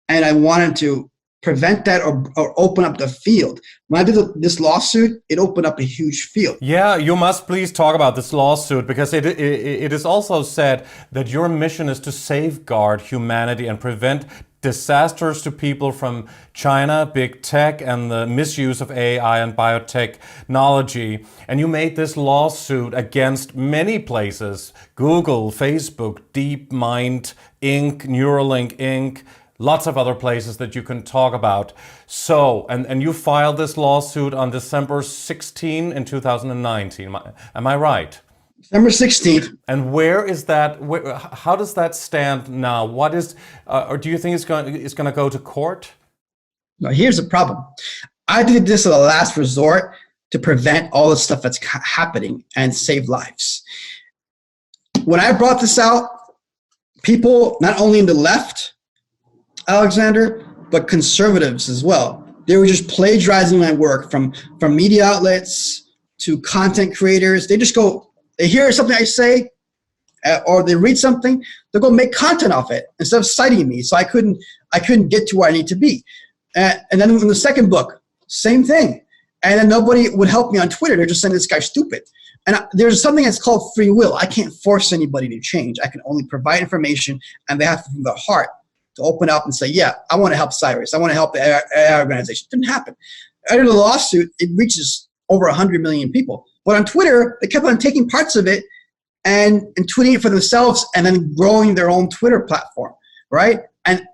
and I wanted to prevent that or open up the field. When I did this lawsuit, it opened up a huge field. Yeah, you must please talk about this lawsuit, because it is also said that your mission is to safeguard humanity and prevent disasters to people from China, big tech, and the misuse of AI and biotechnology. And you made this lawsuit against many places: Google, Facebook, DeepMind Inc., Neuralink Inc., lots of other places that you can talk about. So, and you filed this lawsuit on December 16 in 2019. Am I right? December 16th. And where is that? How does that stand now? What is, or do you think it's going to go to court? Now, here's the problem. I did this as a last resort to prevent all the stuff that's happening and save lives. When I brought this out, people, not only in the left, Alexander, but conservatives as well, they were just plagiarizing my work from media outlets to content creators. They just go, they hear something I say, or they read something, they'll go make content off it instead of citing me. So I couldn't get to where I need to be. And then in the second book, same thing. And then nobody would help me on Twitter. They're just saying this guy's stupid. And there's something that's called free will. I can't force anybody to change. I can only provide information, and they have to, from their heart, to open up and say, yeah, I want to help Cyrus. I want to help the AI organization. It didn't happen. Under the lawsuit, it reaches over 100 million people. But on Twitter, they kept on taking parts of it and tweeting it for themselves, and then growing their own Twitter platform, right? And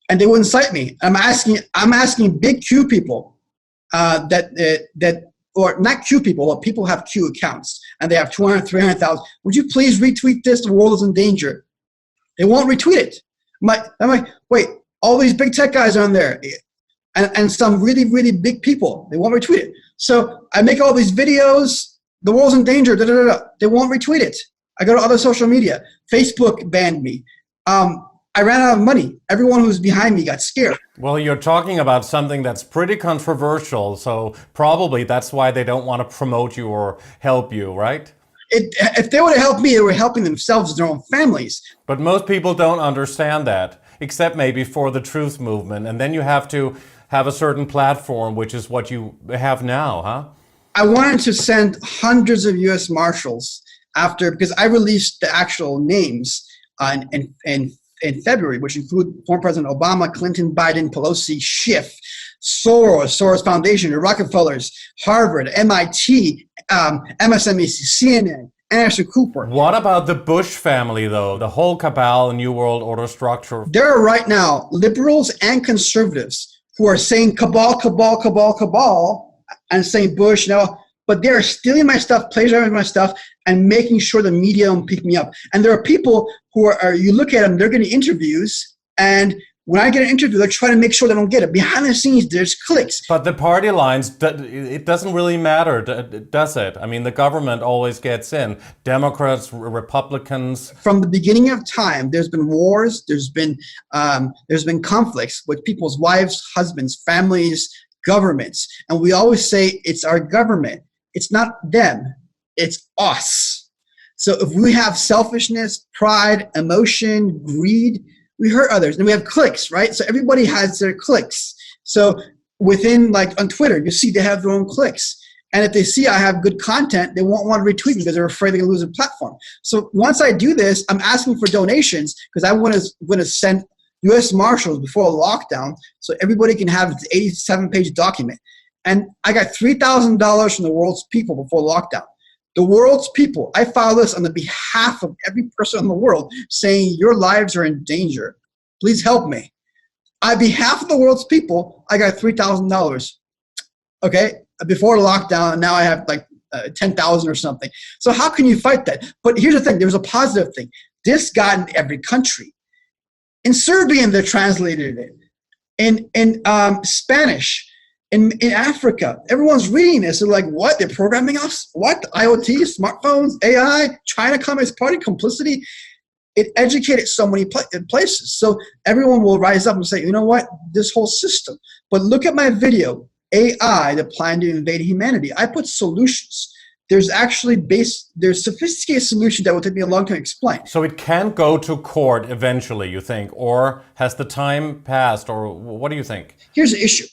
they wouldn't cite me. I'm asking big Q people or not Q people, but people have Q accounts, and they have 200, 300,000. Would you please retweet this? The world is in danger. They won't retweet it. I'm like, wait, all these big tech guys are on there, and some really, really big people. They won't retweet it. So I make all these videos. The world's in danger. Da, da, da, da. They won't retweet it. I go to other social media. Facebook banned me. I ran out of money. Everyone who was behind me got scared. Well, you're talking about something that's pretty controversial, so probably that's why they don't want to promote you or help you, right? If they would have helped me, they were helping themselves and their own families. But most people don't understand that, except maybe for the truth movement. And then you have to have a certain platform, which is what you have now, huh? I wanted to send hundreds of U.S. Marshals because I released the actual names in February, which include former President Obama, Clinton, Biden, Pelosi, Schiff, Soros Foundation, the Rockefellers, Harvard, MIT, MSNBC, CNN, Anderson Cooper. What about the Bush family, though? The whole cabal, New World Order structure. There are right now liberals and conservatives who are saying cabal, cabal, cabal, cabal, and saying Bush, but they're stealing my stuff, plagiarizing my stuff, and making sure the media don't pick me up. And there are people who are you look at them, they're getting interviews, and when I get an interview, they're trying to make sure they don't get it. Behind the scenes, there's clicks. But the party lines, it doesn't really matter, does it? I mean, the government always gets in. Democrats, Republicans. From the beginning of time, there's been wars, there's been conflicts with people's wives, husbands, families, governments. And we always say it's our government. It's not them, it's us. So if we have selfishness, pride, emotion, greed, we hurt others. And we have clicks, right? So everybody has their clicks. So within, like on Twitter, you see they have their own clicks. And if they see I have good content, they won't want to retweet me because they're afraid they're going to lose a platform. So once I do this, I'm asking for donations because I want to send U.S. Marshals before a lockdown so everybody can have the 87-page document. And I got $3,000 from the world's people before lockdown. The world's people, I filed this on the behalf of every person in the world saying your lives are in danger. Please help me. On behalf of the world's people, I got $3,000. Okay, before the lockdown, and now I have like 10,000 or something. So how can you fight that? But here's the thing, there's a positive thing. This got in every country. In Serbian, they translated it. In Spanish. In Africa, everyone's reading this. They're like, what? They're programming us? What? IoT, smartphones, AI, China Communist Party, complicity. It educated so many places. So everyone will rise up and say, you know what? This whole system. But look at my video, AI, the plan to invade humanity. I put solutions. There's actually there's sophisticated solutions that will take me a long time to explain. So it can go to court eventually, you think? Or has the time passed? Or what do you think? Here's the issue.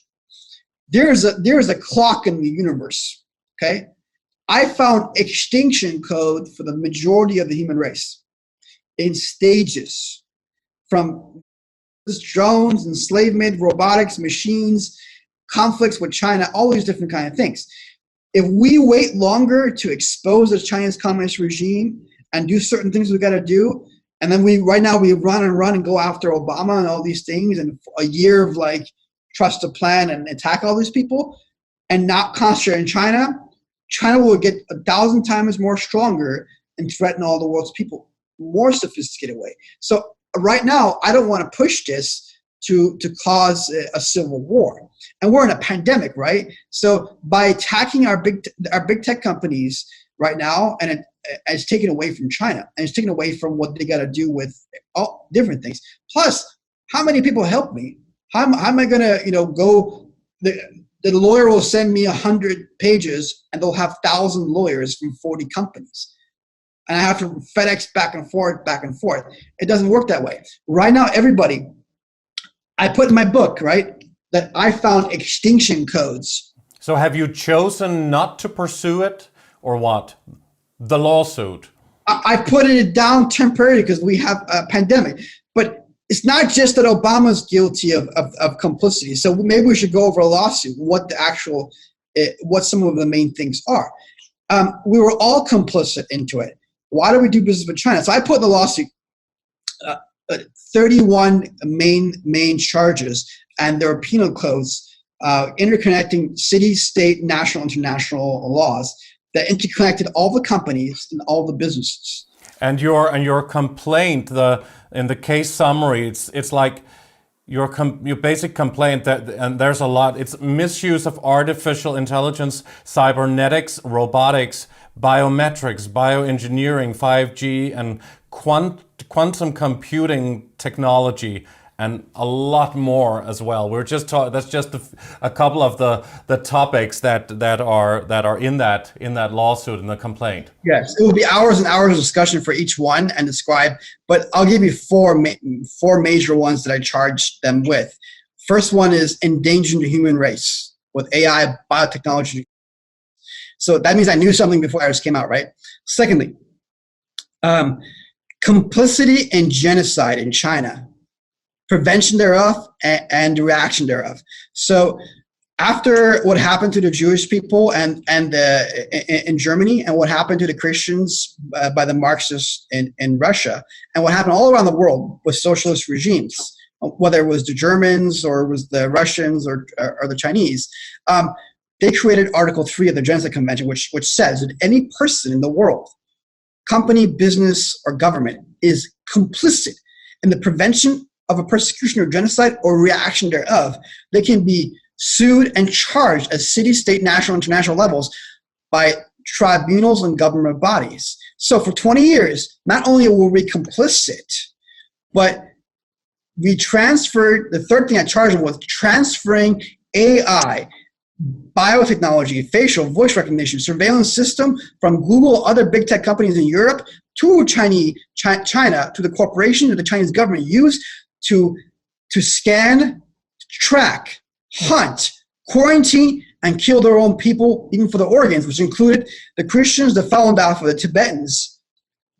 There is a clock in the universe, okay? I found extinction code for the majority of the human race in stages, from drones, enslavement, robotics, machines, conflicts with China, all these different kind of things. If we wait longer to expose the Chinese communist regime and do certain things we got to do, and then right now we run and go after Obama and all these things, and a year of like trust a plan and attack all these people and not concentrate in China, China will get 1,000 times more stronger and threaten all the world's people more sophisticated way. So right now, I don't want to push this to cause a civil war. And we're in a pandemic, right? So by attacking our big tech companies right now, and it's taken away from China, and it's taken away from what they got to do with all different things. Plus, how many people help me? How am I going to, go, the lawyer will send me 100 pages and they'll have 1,000 lawyers from 40 companies. And I have to FedEx back and forth. It doesn't work that way. Right now, everybody, I put in my book, right, that I found extinction codes. So have you chosen not to pursue it or what? The lawsuit? I put it down temporarily because we have a pandemic. But it's not just that Obama's guilty of complicity. So maybe we should go over a lawsuit, what some of the main things are. We were all complicit into it. Why do we do business with China? So I put in the lawsuit 31 main charges, and there are penal codes interconnecting city, state, national, international laws that interconnected all the companies and all the businesses. And your complaint, the In the case summary, it's like your basic complaint that, and there's a lot, it's misuse of artificial intelligence, cybernetics, robotics, biometrics, bioengineering, 5G, and quantum computing technology, and a lot more as well. We're just that's just a couple of the topics that are in that lawsuit, in the complaint. Yes, it will be hours and hours of discussion for each one and describe, but I'll give you four major ones that I charged them with. First one is endangering the human race with AI biotechnology. So that means I knew something before ours came out, right? Secondly, complicity in genocide in China, prevention thereof, and reaction thereof. So after what happened to the Jewish people and in Germany, and what happened to the Christians by the Marxists in Russia, and what happened all around the world with socialist regimes, whether it was the Germans or it was the Russians or the Chinese, they created Article 3 of the Genocide Convention, which says that any person in the world, company, business, or government, is complicit in the prevention of a persecution or genocide or reaction thereof, they can be sued and charged at city, state, national, international levels by tribunals and government bodies. So for 20 years, not only were we complicit, but we transferred, the third thing I charged them was transferring AI, biotechnology, facial, voice recognition, surveillance system from Google, other big tech companies in Europe to China, to the corporation that the Chinese government used to scan, track, hunt, quarantine, and kill their own people, even for the organs, which included the Christians, the Falun Dafa, the Tibetans,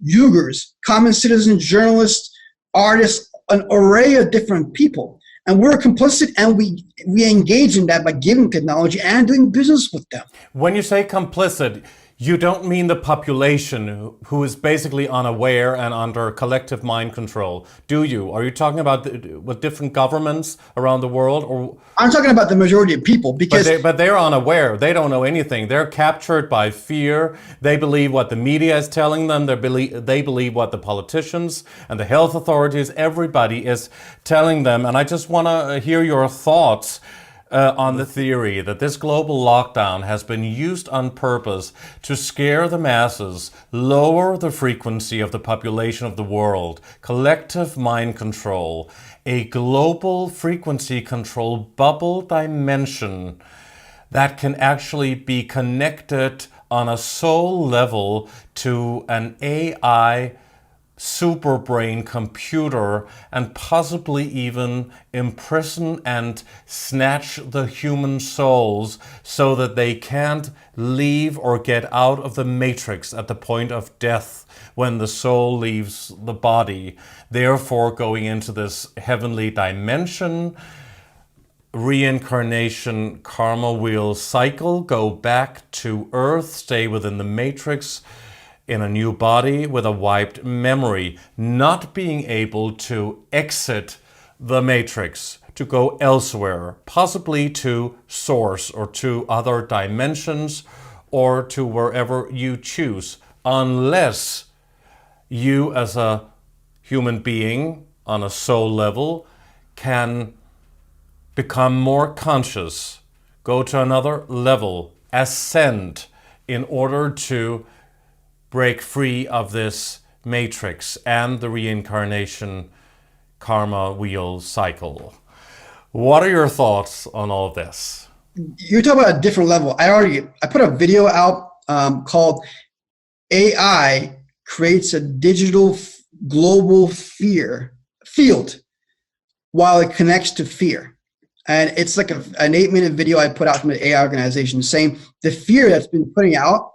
Uyghurs, common citizens, journalists, artists, an array of different people. And we're complicit, and we engage in that by giving technology and doing business with them. When you say complicit, you don't mean the population who is basically unaware and under collective mind control, do you? Are you talking about with different governments around the world? Or I'm talking about the majority of people, because but they're unaware. They don't know anything. They're captured by fear. They believe what the media is telling them. They believe what the politicians and the health authorities, everybody is telling them. And I just want to hear your thoughts on the theory that this global lockdown has been used on purpose to scare the masses, lower the frequency of the population of the world, collective mind control, a global frequency control bubble dimension that can actually be connected on a soul level to an AI super brain computer, and possibly even imprison and snatch the human souls so that they can't leave or get out of the matrix at the point of death when the soul leaves the body, therefore going into this heavenly dimension, reincarnation, karma wheel cycle, go back to earth, stay within the matrix, in a new body with a wiped memory, not being able to exit the matrix, to go elsewhere, possibly to source or to other dimensions or to wherever you choose, unless you as a human being on a soul level can become more conscious, go to another level, ascend in order to break free of this matrix and the reincarnation karma wheel cycle. What are your thoughts on all of this? You're talking about a different level. I put a video out called AI Creates a Digital Global Field While It Connects to Fear. And it's like an 8-minute video I put out from the AI organization saying the fear that's been putting out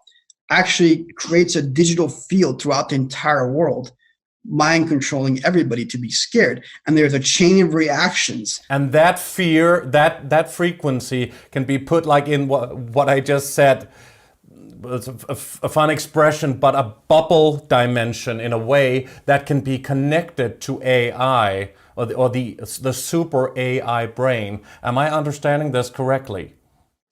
actually creates a digital field throughout the entire world, mind controlling everybody to be scared. And there's a chain of reactions. And that fear, that frequency can be put like in what I just said, it's a fun expression, but a bubble dimension in a way that can be connected to AI or the super AI brain. Am I understanding this correctly?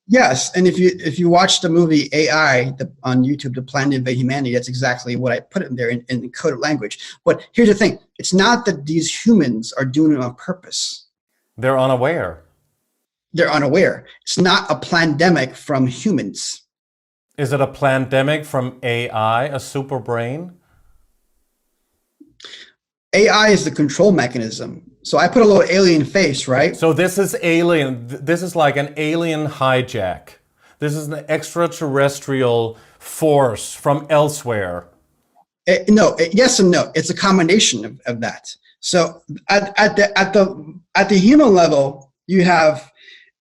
Yes, and if you watch the movie AI on YouTube, The Plan to Invade Humanity, that's exactly what I put in there in encoded language. But here's the thing: it's not that these humans are doing it on purpose. They're unaware. They're unaware. It's not a pandemic from humans. Is it a pandemic from AI, a super brain? AI is the control mechanism. So I put a little alien face, right? So this is alien. This is like an alien hijack. This is an extraterrestrial force from elsewhere. No, yes and no. It's a combination of that. So at the human level, you have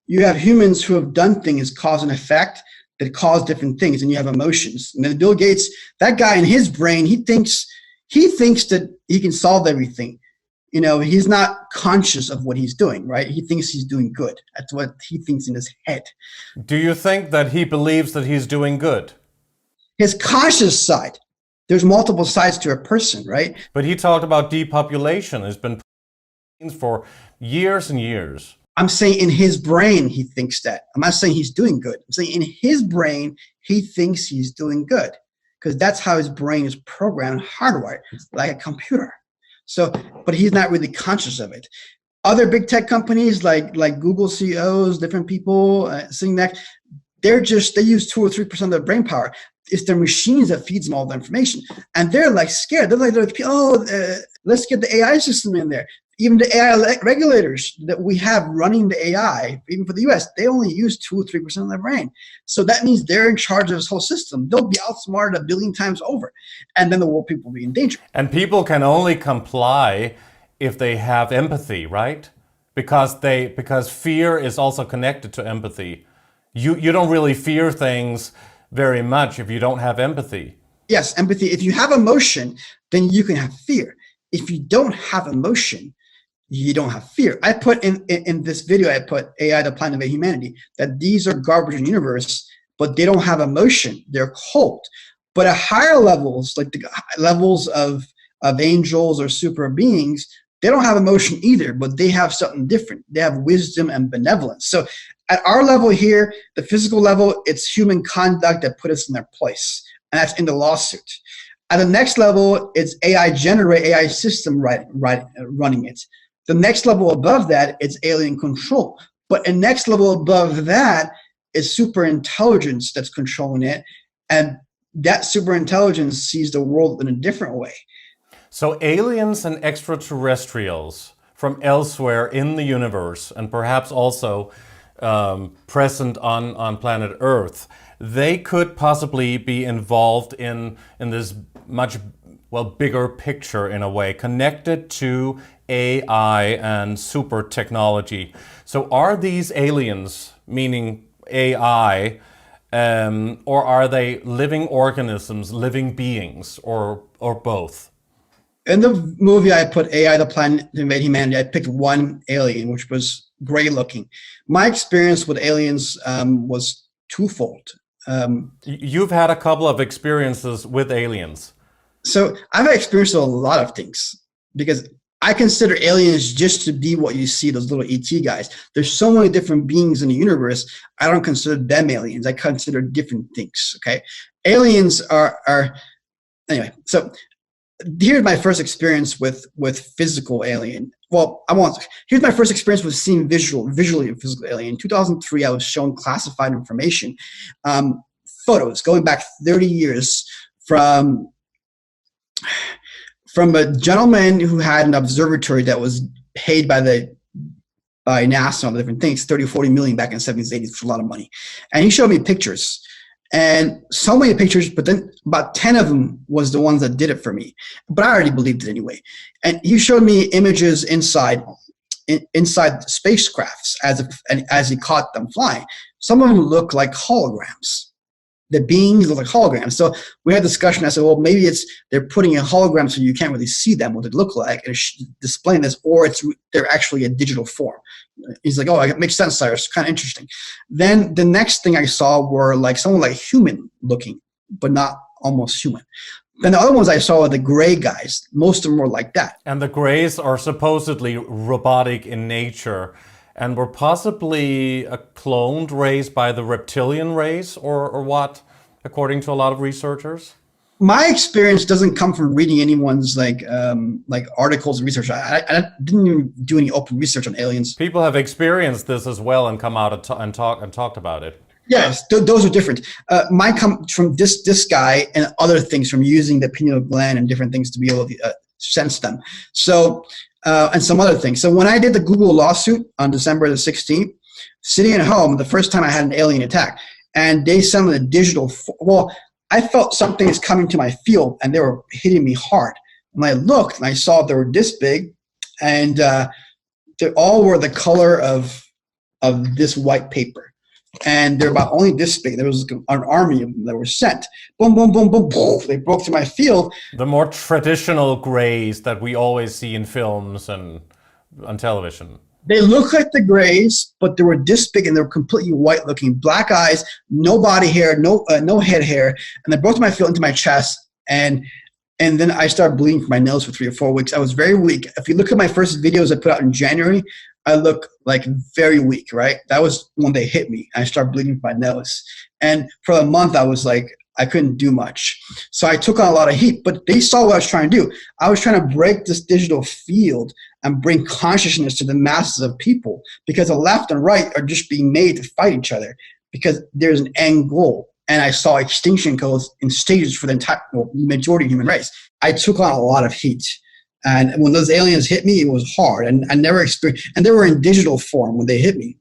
humans who have done things, cause and effect, that cause different things, and you have emotions. And then Bill Gates, that guy in his brain, he thinks that he can solve everything. You know, he's not conscious of what he's doing, right? He thinks he's doing good. That's what he thinks in his head. Do you think that he believes that he's doing good? His conscious side. There's multiple sides to a person, right? But he talked about depopulation. It's been for years and years. I'm saying in his brain, he thinks that. I'm not saying he's doing good. I'm saying in his brain, he thinks he's doing good because that's how his brain is programmed and hardwired, like a computer. So, but he's not really conscious of it. Other big tech companies like Google CEOs, different people sitting next, they use 2 or 3% of their brain power. It's their machines that feeds them all the information. And they're like scared. They're like, let's get the AI system in there. Even the AI regulators that we have running the AI, even for the US, they only use 2 or 3% of their brain. So that means they're in charge of this whole system. They'll be outsmarted 1 billion times over. And then the world people will be in danger. And people can only comply if they have empathy, right? Because fear is also connected to empathy. You don't really fear things very much if you don't have empathy. Yes, empathy. If you have emotion, then you can have fear. If you don't have emotion, you don't have fear. I put in this video, I put AI, the Plan to Invade Humanity, that these are garbage in the universe, but they don't have emotion. They're cold. But at higher levels, like the levels of angels or super beings, they don't have emotion either, but they have something different. They have wisdom and benevolence. So at our level here, the physical level, it's human conduct that put us in their place. And that's in the lawsuit. At the next level, it's AI system running it. The next level above that, it's alien control. But a next level above that is super intelligence that's controlling it. And that super intelligence sees the world in a different way. So aliens and extraterrestrials from elsewhere in the universe, and perhaps also present on planet Earth, they could possibly be involved in this much bigger picture in a way, connected to AI and super technology. So are these aliens, meaning AI, or are they living organisms, living beings, or both? In the movie, I put AI, the Plan to Invade Humanity. I picked one alien, which was gray looking. My experience with aliens was twofold. You've had a couple of experiences with aliens. So I've experienced a lot of things because I consider aliens just to be what you see, those little ET guys. There's so many different beings in the universe. I don't consider them aliens. I consider different things, okay? Aliens are anyway, so here's my first experience with physical alien. Well, here's my first experience with seeing visually a physical alien. In 2003, I was shown classified information, photos going back 30 years from a gentleman who had an observatory that was paid by NASA and different things, 30 or 40 million back in the 70s, 80s, which was a lot of money. And he showed me pictures. And so many pictures, but then about 10 of them was the ones that did it for me. But I already believed it anyway. And he showed me images inside spacecrafts as he caught them flying. Some of them look like holograms. The beings look like holograms. So we had a discussion. I said, well, maybe they're putting in holograms so you can't really see them, what they look like, and displaying this, or they're actually a digital form. He's like, oh, it makes sense, Cyrus. Kind of interesting. Then the next thing I saw were like someone like human looking, but not almost human. Then the other ones I saw were the gray guys. Most of them were like that. And the grays are supposedly robotic in nature. and were possibly a cloned race by the reptilian race, or what, according to a lot of researchers? My experience doesn't come from reading anyone's like articles and research. I didn't even do any open research on aliens. People have experienced this as well and come out and talked about it. Yes, those are different. Mine come from this guy and other things, from using the pineal gland and different things to be able to sense them. So and some other things. So when I did the Google lawsuit on December the 16th, sitting at home, the first time I had an alien attack, and they sent me a digital. Well, I felt something is coming to my field, and they were hitting me hard. When I looked, and I saw they were this big, and they all were the color of this white paper, and they're about only this big. There was an army of them that were sent. Boom, boom, boom, boom, boom. They broke through my field. The more traditional grays that we always see in films and on television. They look like the grays, but they were this big, and they were completely white looking, black eyes, no body hair, no head hair, and they broke my field into my chest, and then I started bleeding from my nose for 3 or 4 weeks. I was very weak. If you look at my first videos I put out in January, I look like very weak, right? That was when they hit me. I started bleeding from my nose, and for a month I was like, I couldn't do much. So I took on a lot of heat, but they saw what I was trying to do. I was trying to break this digital field and bring consciousness to the masses of people, because the left and right are just being made to fight each other because there's an end goal. And I saw extinction goals in stages for the entire majority of human race. I took on a lot of heat. And when those aliens hit me, it was hard. And I never experienced, and they were in digital form when they hit me.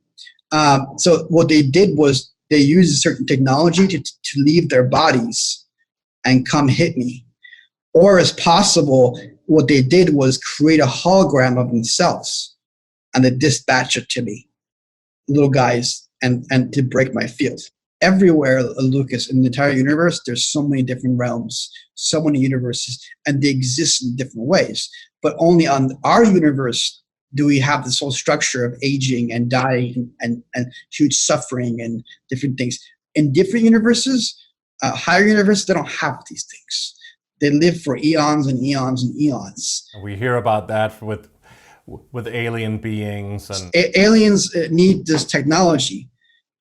So what they did was they used a certain technology to leave their bodies and come hit me. Or as possible, what they did was create a hologram of themselves, and they dispatched it to me, little guys, and to break my field. Everywhere, Lucas, in the entire universe, there's so many different realms, so many universes, and they exist in different ways. But only on our universe do we have this whole structure of aging and dying and huge suffering and different things. In different universes, higher universes, they don't have these things. They live for eons and eons and eons. We hear about that with alien beings. And aliens need this technology.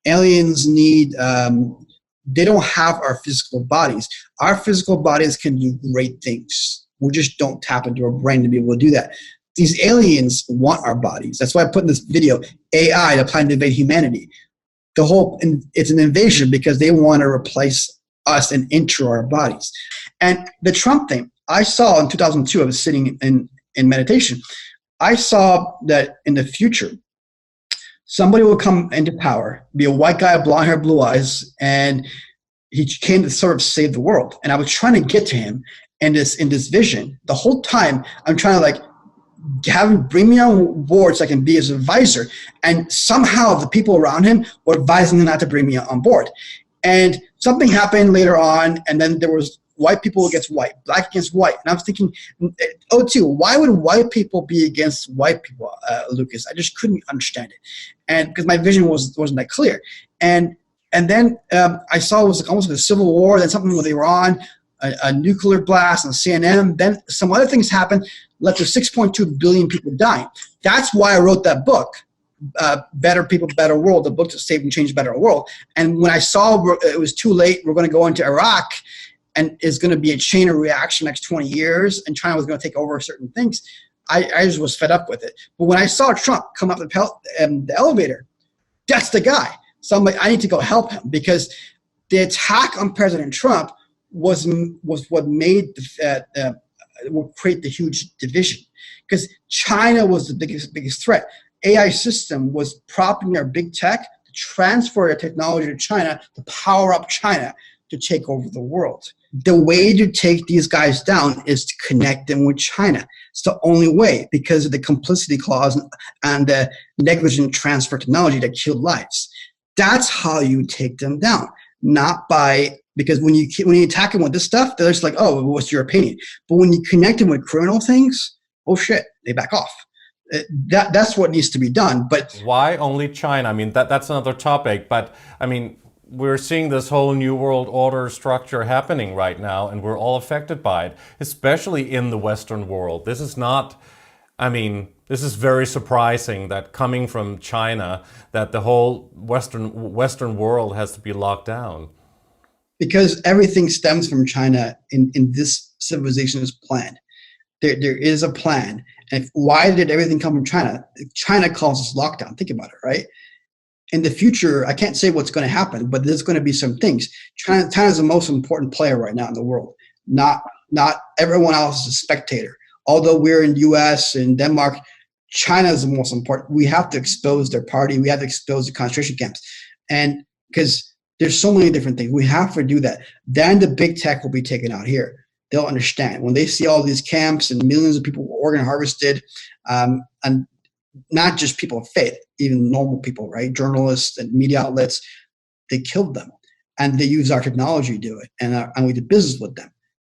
Aliens need, they don't have our physical bodies. Our physical bodies can do great things. We just don't tap into our brain to be able to do that. These aliens want our bodies. That's why I put in this video, AI, they're planning to invade humanity. It's an invasion because they want to replace us and enter our bodies. And the Trump thing, I saw in 2002, I was sitting in meditation. I saw that in the future, somebody will come into power, be a white guy, blonde hair, blue eyes, and he came to sort of save the world. And I was trying to get to him in this vision. The whole time, I'm trying to like have him bring me on board so I can be his advisor. And somehow the people around him were advising him not to bring me on board. And something happened later on, and then there was white people against white, black against white. And I was thinking, why would white people be against white people, Lucas? I just couldn't understand it. And because my vision wasn't that clear. And then I saw it was almost like a civil war, then something where they were on a nuclear blast on CNN. Then some other things happened, led to 6.2 billion people dying. That's why I wrote that book, Better People, Better World, the book to save and change a better world. And when I saw it was too late, we're going to go into Iraq, and it's going to be a chain of reaction next 20 years, and China was going to take over certain things, I just was fed up with it. But when I saw Trump come up the elevator, that's the guy. So I'm like, I need to go help him, because the attack on President Trump was what made will create the huge division, because China was the biggest threat. AI system was propping their big tech to transfer their technology to China, to power up China to take over the world. The way to take these guys down is to connect them with China. It's the only way, because of the complicity clause and the negligent transfer technology that killed lives. That's how you take them down, not by, because when you attack them with this stuff, they're just like, oh, what's your opinion? But when you connect them with criminal things, oh shit, they back off. That's what needs to be done. But why only China? I mean, that's another topic. But I mean, we're seeing this whole new world order structure happening right now, and we're all affected by it, especially in the Western world. This is not I mean, this is very surprising that coming from China, that the whole Western world has to be locked down. Because everything stems from China in this civilization's plan. There is a plan. And why did everything come from China? China causes lockdown. Think about it, right? In the future, I can't say what's going to happen, but there's going to be some things. China is the most important player right now in the world. Not everyone else is a spectator. Although we're in US and Denmark, China is the most important. We have to expose their party. We have to expose the concentration camps. And because there's so many different things, we have to do that. Then the big tech will be taken out here. They'll understand when they see all these camps and millions of people were organ harvested, and not just people of faith, even normal people, right? Journalists and media outlets, they killed them, and they use our technology to do it, and we did business with them.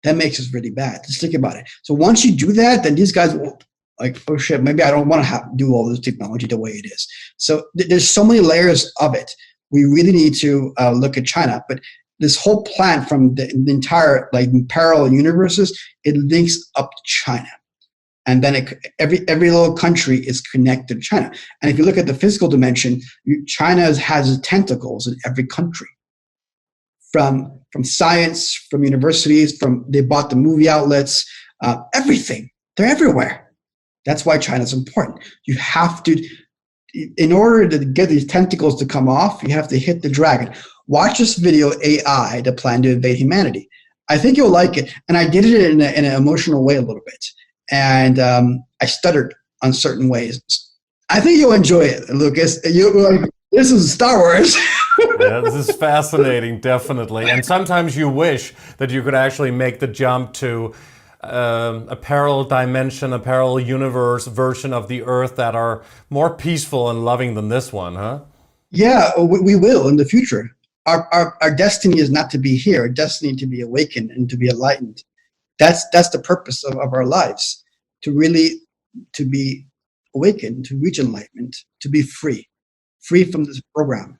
That makes us really bad. Just think about it. So once you do that, then these guys will like, oh shit, maybe I don't want to do all this technology the way it is. So there's so many layers of it. We really need to look at China, but this whole plan from the entire like parallel universes, it links up to China. And then every little country is connected to China. And if you look at the physical dimension, China has tentacles in every country. From science, from universities, they bought the movie outlets, everything. They're everywhere. That's why China's important. You have to, in order to get these tentacles to come off, you have to hit the dragon. Watch this video, AI, the plan to invade humanity. I think you'll like it. And I did it in an emotional way a little bit. And I stuttered on certain ways. I think you'll enjoy it, Lucas. This is Star Wars. Yeah, this is fascinating, definitely. And sometimes you wish that you could actually make the jump to a parallel dimension, a parallel universe version of the Earth that are more peaceful and loving than this one, huh? Yeah, we will in the future. Our destiny is not to be here. Our destiny to be awakened and to be enlightened. That's the purpose of our lives, to be awakened, to reach enlightenment, to be free from this program,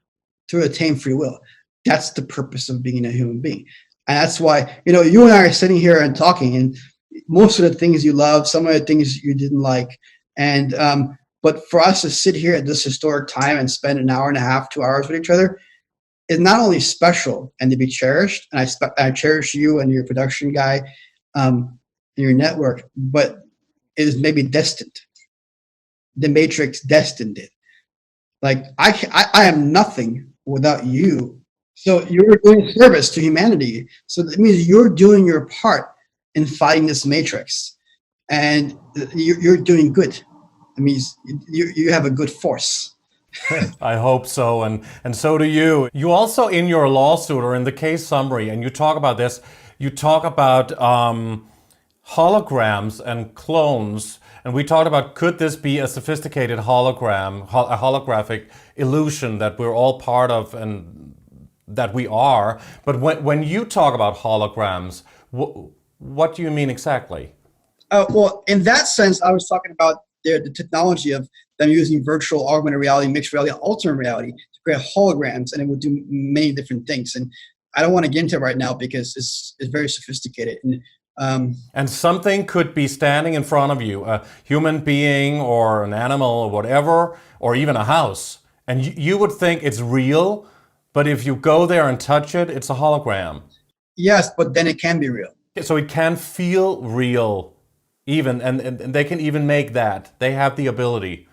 to attain free will. That's the purpose of being a human being. And that's why, you and I are sitting here and talking, and most of the things you love, some of the things you didn't like. And, but for us to sit here at this historic time and spend an hour and a half, 2 hours with each other is not only special and to be cherished. And I cherish you and your production guy, your network, but it is maybe destined. The Matrix destined it. Like I am nothing without you. So you're doing service to humanity. So that means you're doing your part in fighting this Matrix, and you're doing good. It means you have a good force. I hope so, and so do you. You also, in your lawsuit or in the case summary, and you talk about this, you talk about holograms and clones, and we talked about, could this be a sophisticated hologram, a holographic illusion that we're all part of and that we are. But when you talk about holograms, what do you mean exactly? Well, in that sense, I was talking about the technology of them using virtual, augmented reality, mixed reality, alternate reality to create holograms, and it would do many different things. And I don't want to get into it right now because it's very sophisticated. And something could be standing in front of you, a human being or an animal or whatever, or even a house. And you would think it's real, but if you go there and touch it, it's a hologram. Yes, but then it can be real. So it can feel real even, and they can even make that. They have the ability.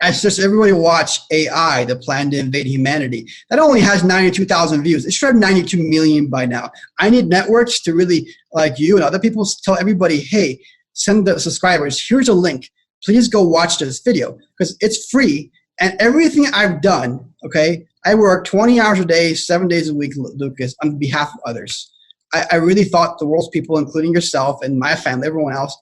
It's just everybody watch AI, the plan to invade humanity. That only has 92,000 views. It should have 92 million by now. I need networks to really, like you and other people, tell everybody, hey, send the subscribers, here's a link. Please go watch this video because it's free. And everything I've done, okay, I work 20 hours a day, 7 days a week, Lucas, on behalf of others. I really thought the world's people, including yourself and my family, everyone else,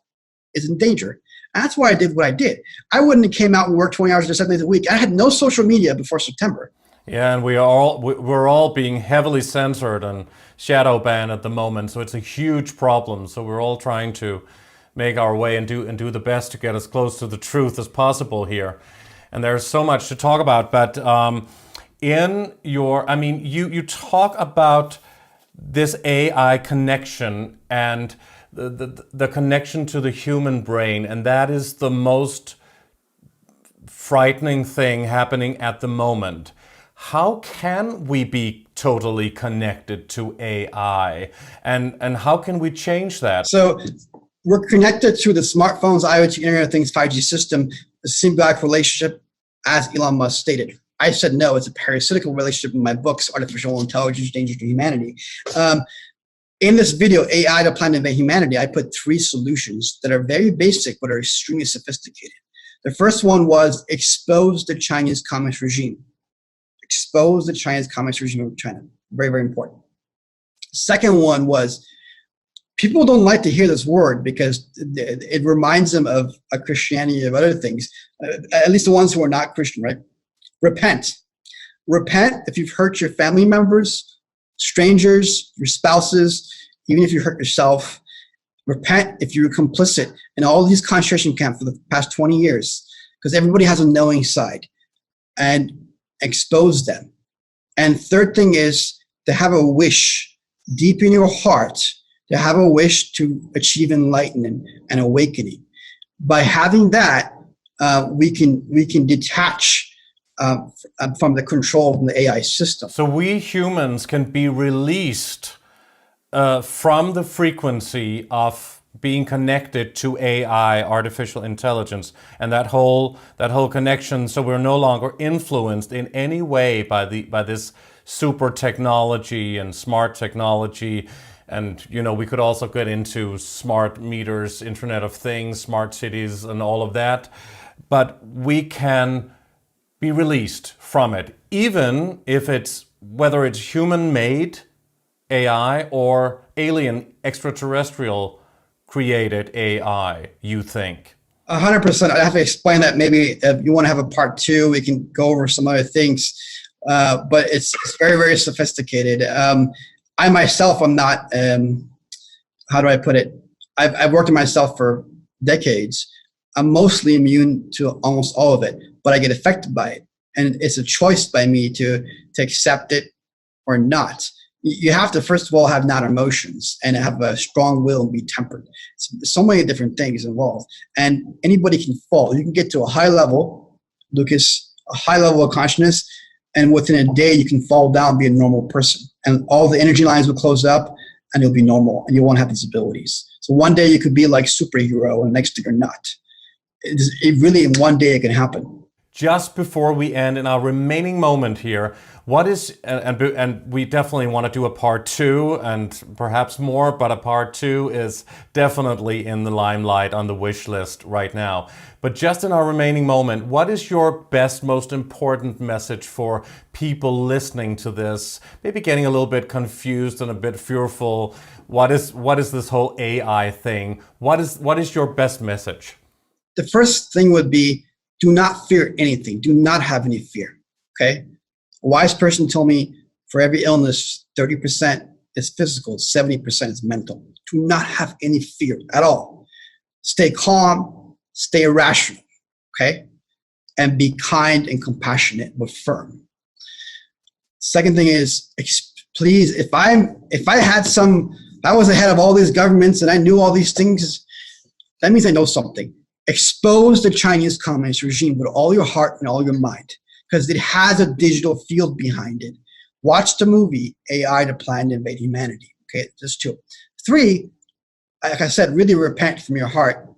is in danger. That's why I did what I did. I wouldn't have came out and worked 20 hours a day, 7 days a week. I had no social media before September. Yeah, and we're all being heavily censored and shadow banned at the moment, so it's a huge problem. So we're all trying to make our way and do the best to get as close to the truth as possible here. And there's so much to talk about, but you talk about this AI connection and the connection to the human brain, and that is the most frightening thing happening at the moment. How can we be totally connected to AI, and how can we change that? So we're connected to the smartphones, IoT, Internet of Things, 5G system, a symbiotic relationship, as Elon Musk stated. I said no, it's a parasitical relationship in my books, Artificial Intelligence, Danger to Humanity. In this video, AI, the Planet of Humanity, I put 3 solutions that are very basic but are extremely sophisticated. The first one was expose the Chinese Communist regime. Expose the Chinese Communist regime of China. Very, very important. Second one was, people don't like to hear this word because it reminds them of a Christianity, of other things, at least the ones who are not Christian, right? Repent. Repent if you've hurt your family members, strangers, your spouses, even if you hurt yourself. Repent if you're complicit in all these concentration camps for the past 20 years, because everybody has a knowing side, and expose them. And third thing is to have a wish deep in your heart, to have a wish to achieve enlightenment and awakening. By having that, we can detach from the control from the AI system. So we humans can be released from the frequency of being connected to AI, artificial intelligence, and that whole connection. So we're no longer influenced in any way by this super technology and smart technology. And we could also get into smart meters, Internet of Things, smart cities, and all of that. But we can be released from it, even if whether it's human-made AI or alien extraterrestrial created AI, you think? 100%. I have to explain that. Maybe if you want to have a part 2, we can go over some other things. But it's very, very sophisticated. I myself am not, how do I put it? I've worked on myself for decades. I'm mostly immune to almost all of it, but I get affected by it. And it's a choice by me to accept it or not. You have to, first of all, have not emotions and have a strong will and be tempered. So many different things involved. And anybody can fall. You can get to a high level, Lucas, a high level of consciousness, and within a day you can fall down and be a normal person. And all the energy lines will close up and you'll be normal and you won't have these abilities. So one day you could be like superhero and next day you're not. It really, in one day it can happen. Just before we end, in our remaining moment here, what is, and we definitely want to do a part 2 and perhaps more, but a part 2 is definitely in the limelight on the wish list right now. But just in our remaining moment, what is your best, most important message for people listening to this, maybe getting a little bit confused and a bit fearful? What is this whole AI thing? What is your best message? The first thing would be, do not fear anything. Do not have any fear, okay? A wise person told me, for every illness, 30% is physical, 70% is mental. Do not have any fear at all. Stay calm, stay rational, okay? And be kind and compassionate, but firm. Second thing is, please, if I was ahead of all these governments and I knew all these things, that means I know something. Expose the Chinese Communist regime with all your heart and all your mind, because it has a digital field behind it. Watch the movie AI, the Plan to Invade Humanity. Okay, that's 2. 3, like I said, really repent from your heart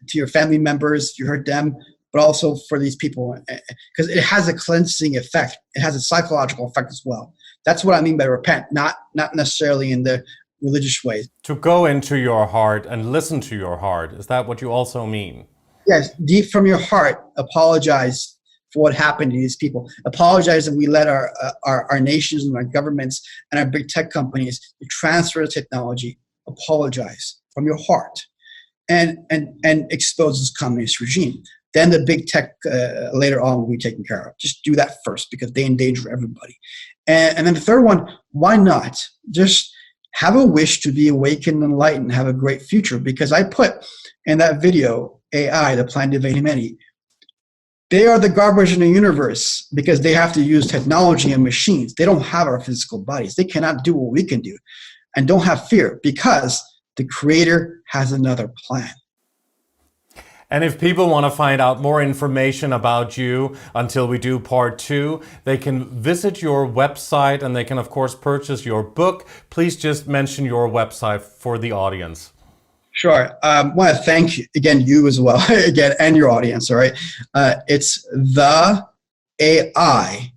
to your family members if you hurt them, but also for these people, because it has a cleansing effect. It has a psychological effect as well. That's what I mean by repent, not necessarily in the religious ways. To go into your heart and listen to your heart. Is that what you also mean? Yes, deep from your heart, apologize for what happened to these people. Apologize that we let our nations and our governments and our big tech companies transfer the technology. Apologize from your heart and expose this communist regime. Then the big tech later on will be taken care of. Just do that first because they endanger everybody. And then the third one, why not? Just have a wish to be awakened and enlightened, have a great future. Because I put in that video, AI, the Plan to Invade Humanity, they are the garbage in the universe because they have to use technology and machines. They don't have our physical bodies. They cannot do what we can do. And don't have fear because The Creator has another plan. And if people want to find out more information about you until we do part 2, they can visit your website and they can, of course, purchase your book. Please just mention your website for the audience. Sure. I want to thank you, again, you as well, again, and your audience, all right? It's the AI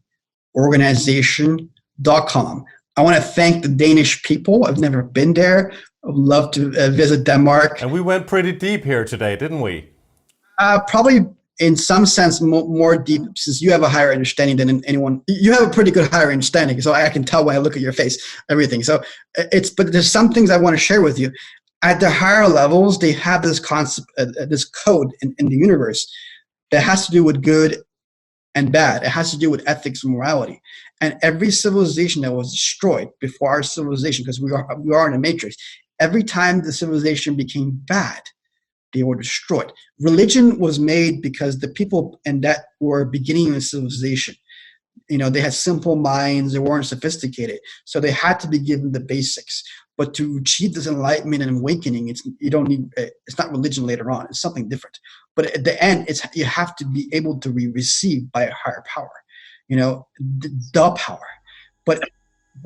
organization.com. I want to thank the Danish people. I've never been there. I would love to visit Denmark. And we went pretty deep here today, didn't we? Probably in some sense more deep, since you have a higher understanding than anyone. You have a pretty good higher understanding, so I can tell when I look at your face, everything. So but there's some things I want to share with you. At the higher levels, they have this concept, this code in the universe that has to do with good and bad. It has to do with ethics and morality. And every civilization that was destroyed before our civilization, because we are in a matrix, every time the civilization became bad, they were destroyed. Religion was made because the people in that were beginning of civilization, they had simple minds, they weren't sophisticated, so they had to be given the basics. But to achieve this enlightenment and awakening, it's not religion later on, it's something different. But at the end, you have to be able to be received by a higher power, the power. But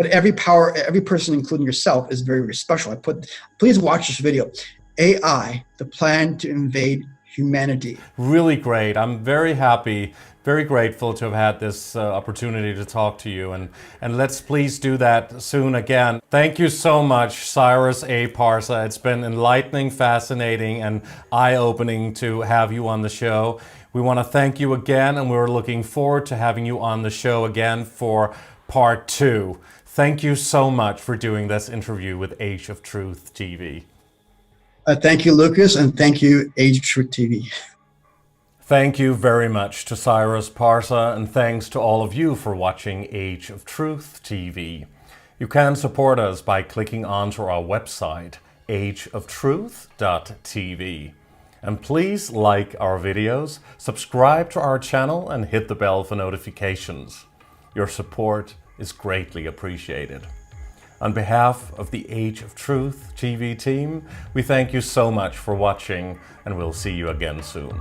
every power, every person, including yourself, is very, very special. Please watch this video. AI, the plan to invade humanity. Really great. I'm very happy, very grateful to have had this opportunity to talk to you. And let's please do that soon again. Thank you so much, Cyrus A. PARSA. It's been enlightening, fascinating, and eye-opening to have you on the show. We want to thank you again, and we're looking forward to having you on the show again for part 2. Thank you so much for doing this interview with Age of Truth TV. Thank you, Lucas, and thank you, Age of Truth TV. Thank you very much to Cyrus PARSA, and thanks to all of you for watching Age of Truth TV. You can support us by clicking onto our website, ageoftruthtv. And please like our videos, subscribe to our channel, and hit the bell for notifications. Your support is greatly appreciated. On behalf of the Age of Truth TV team, we thank you so much for watching, and we'll see you again soon.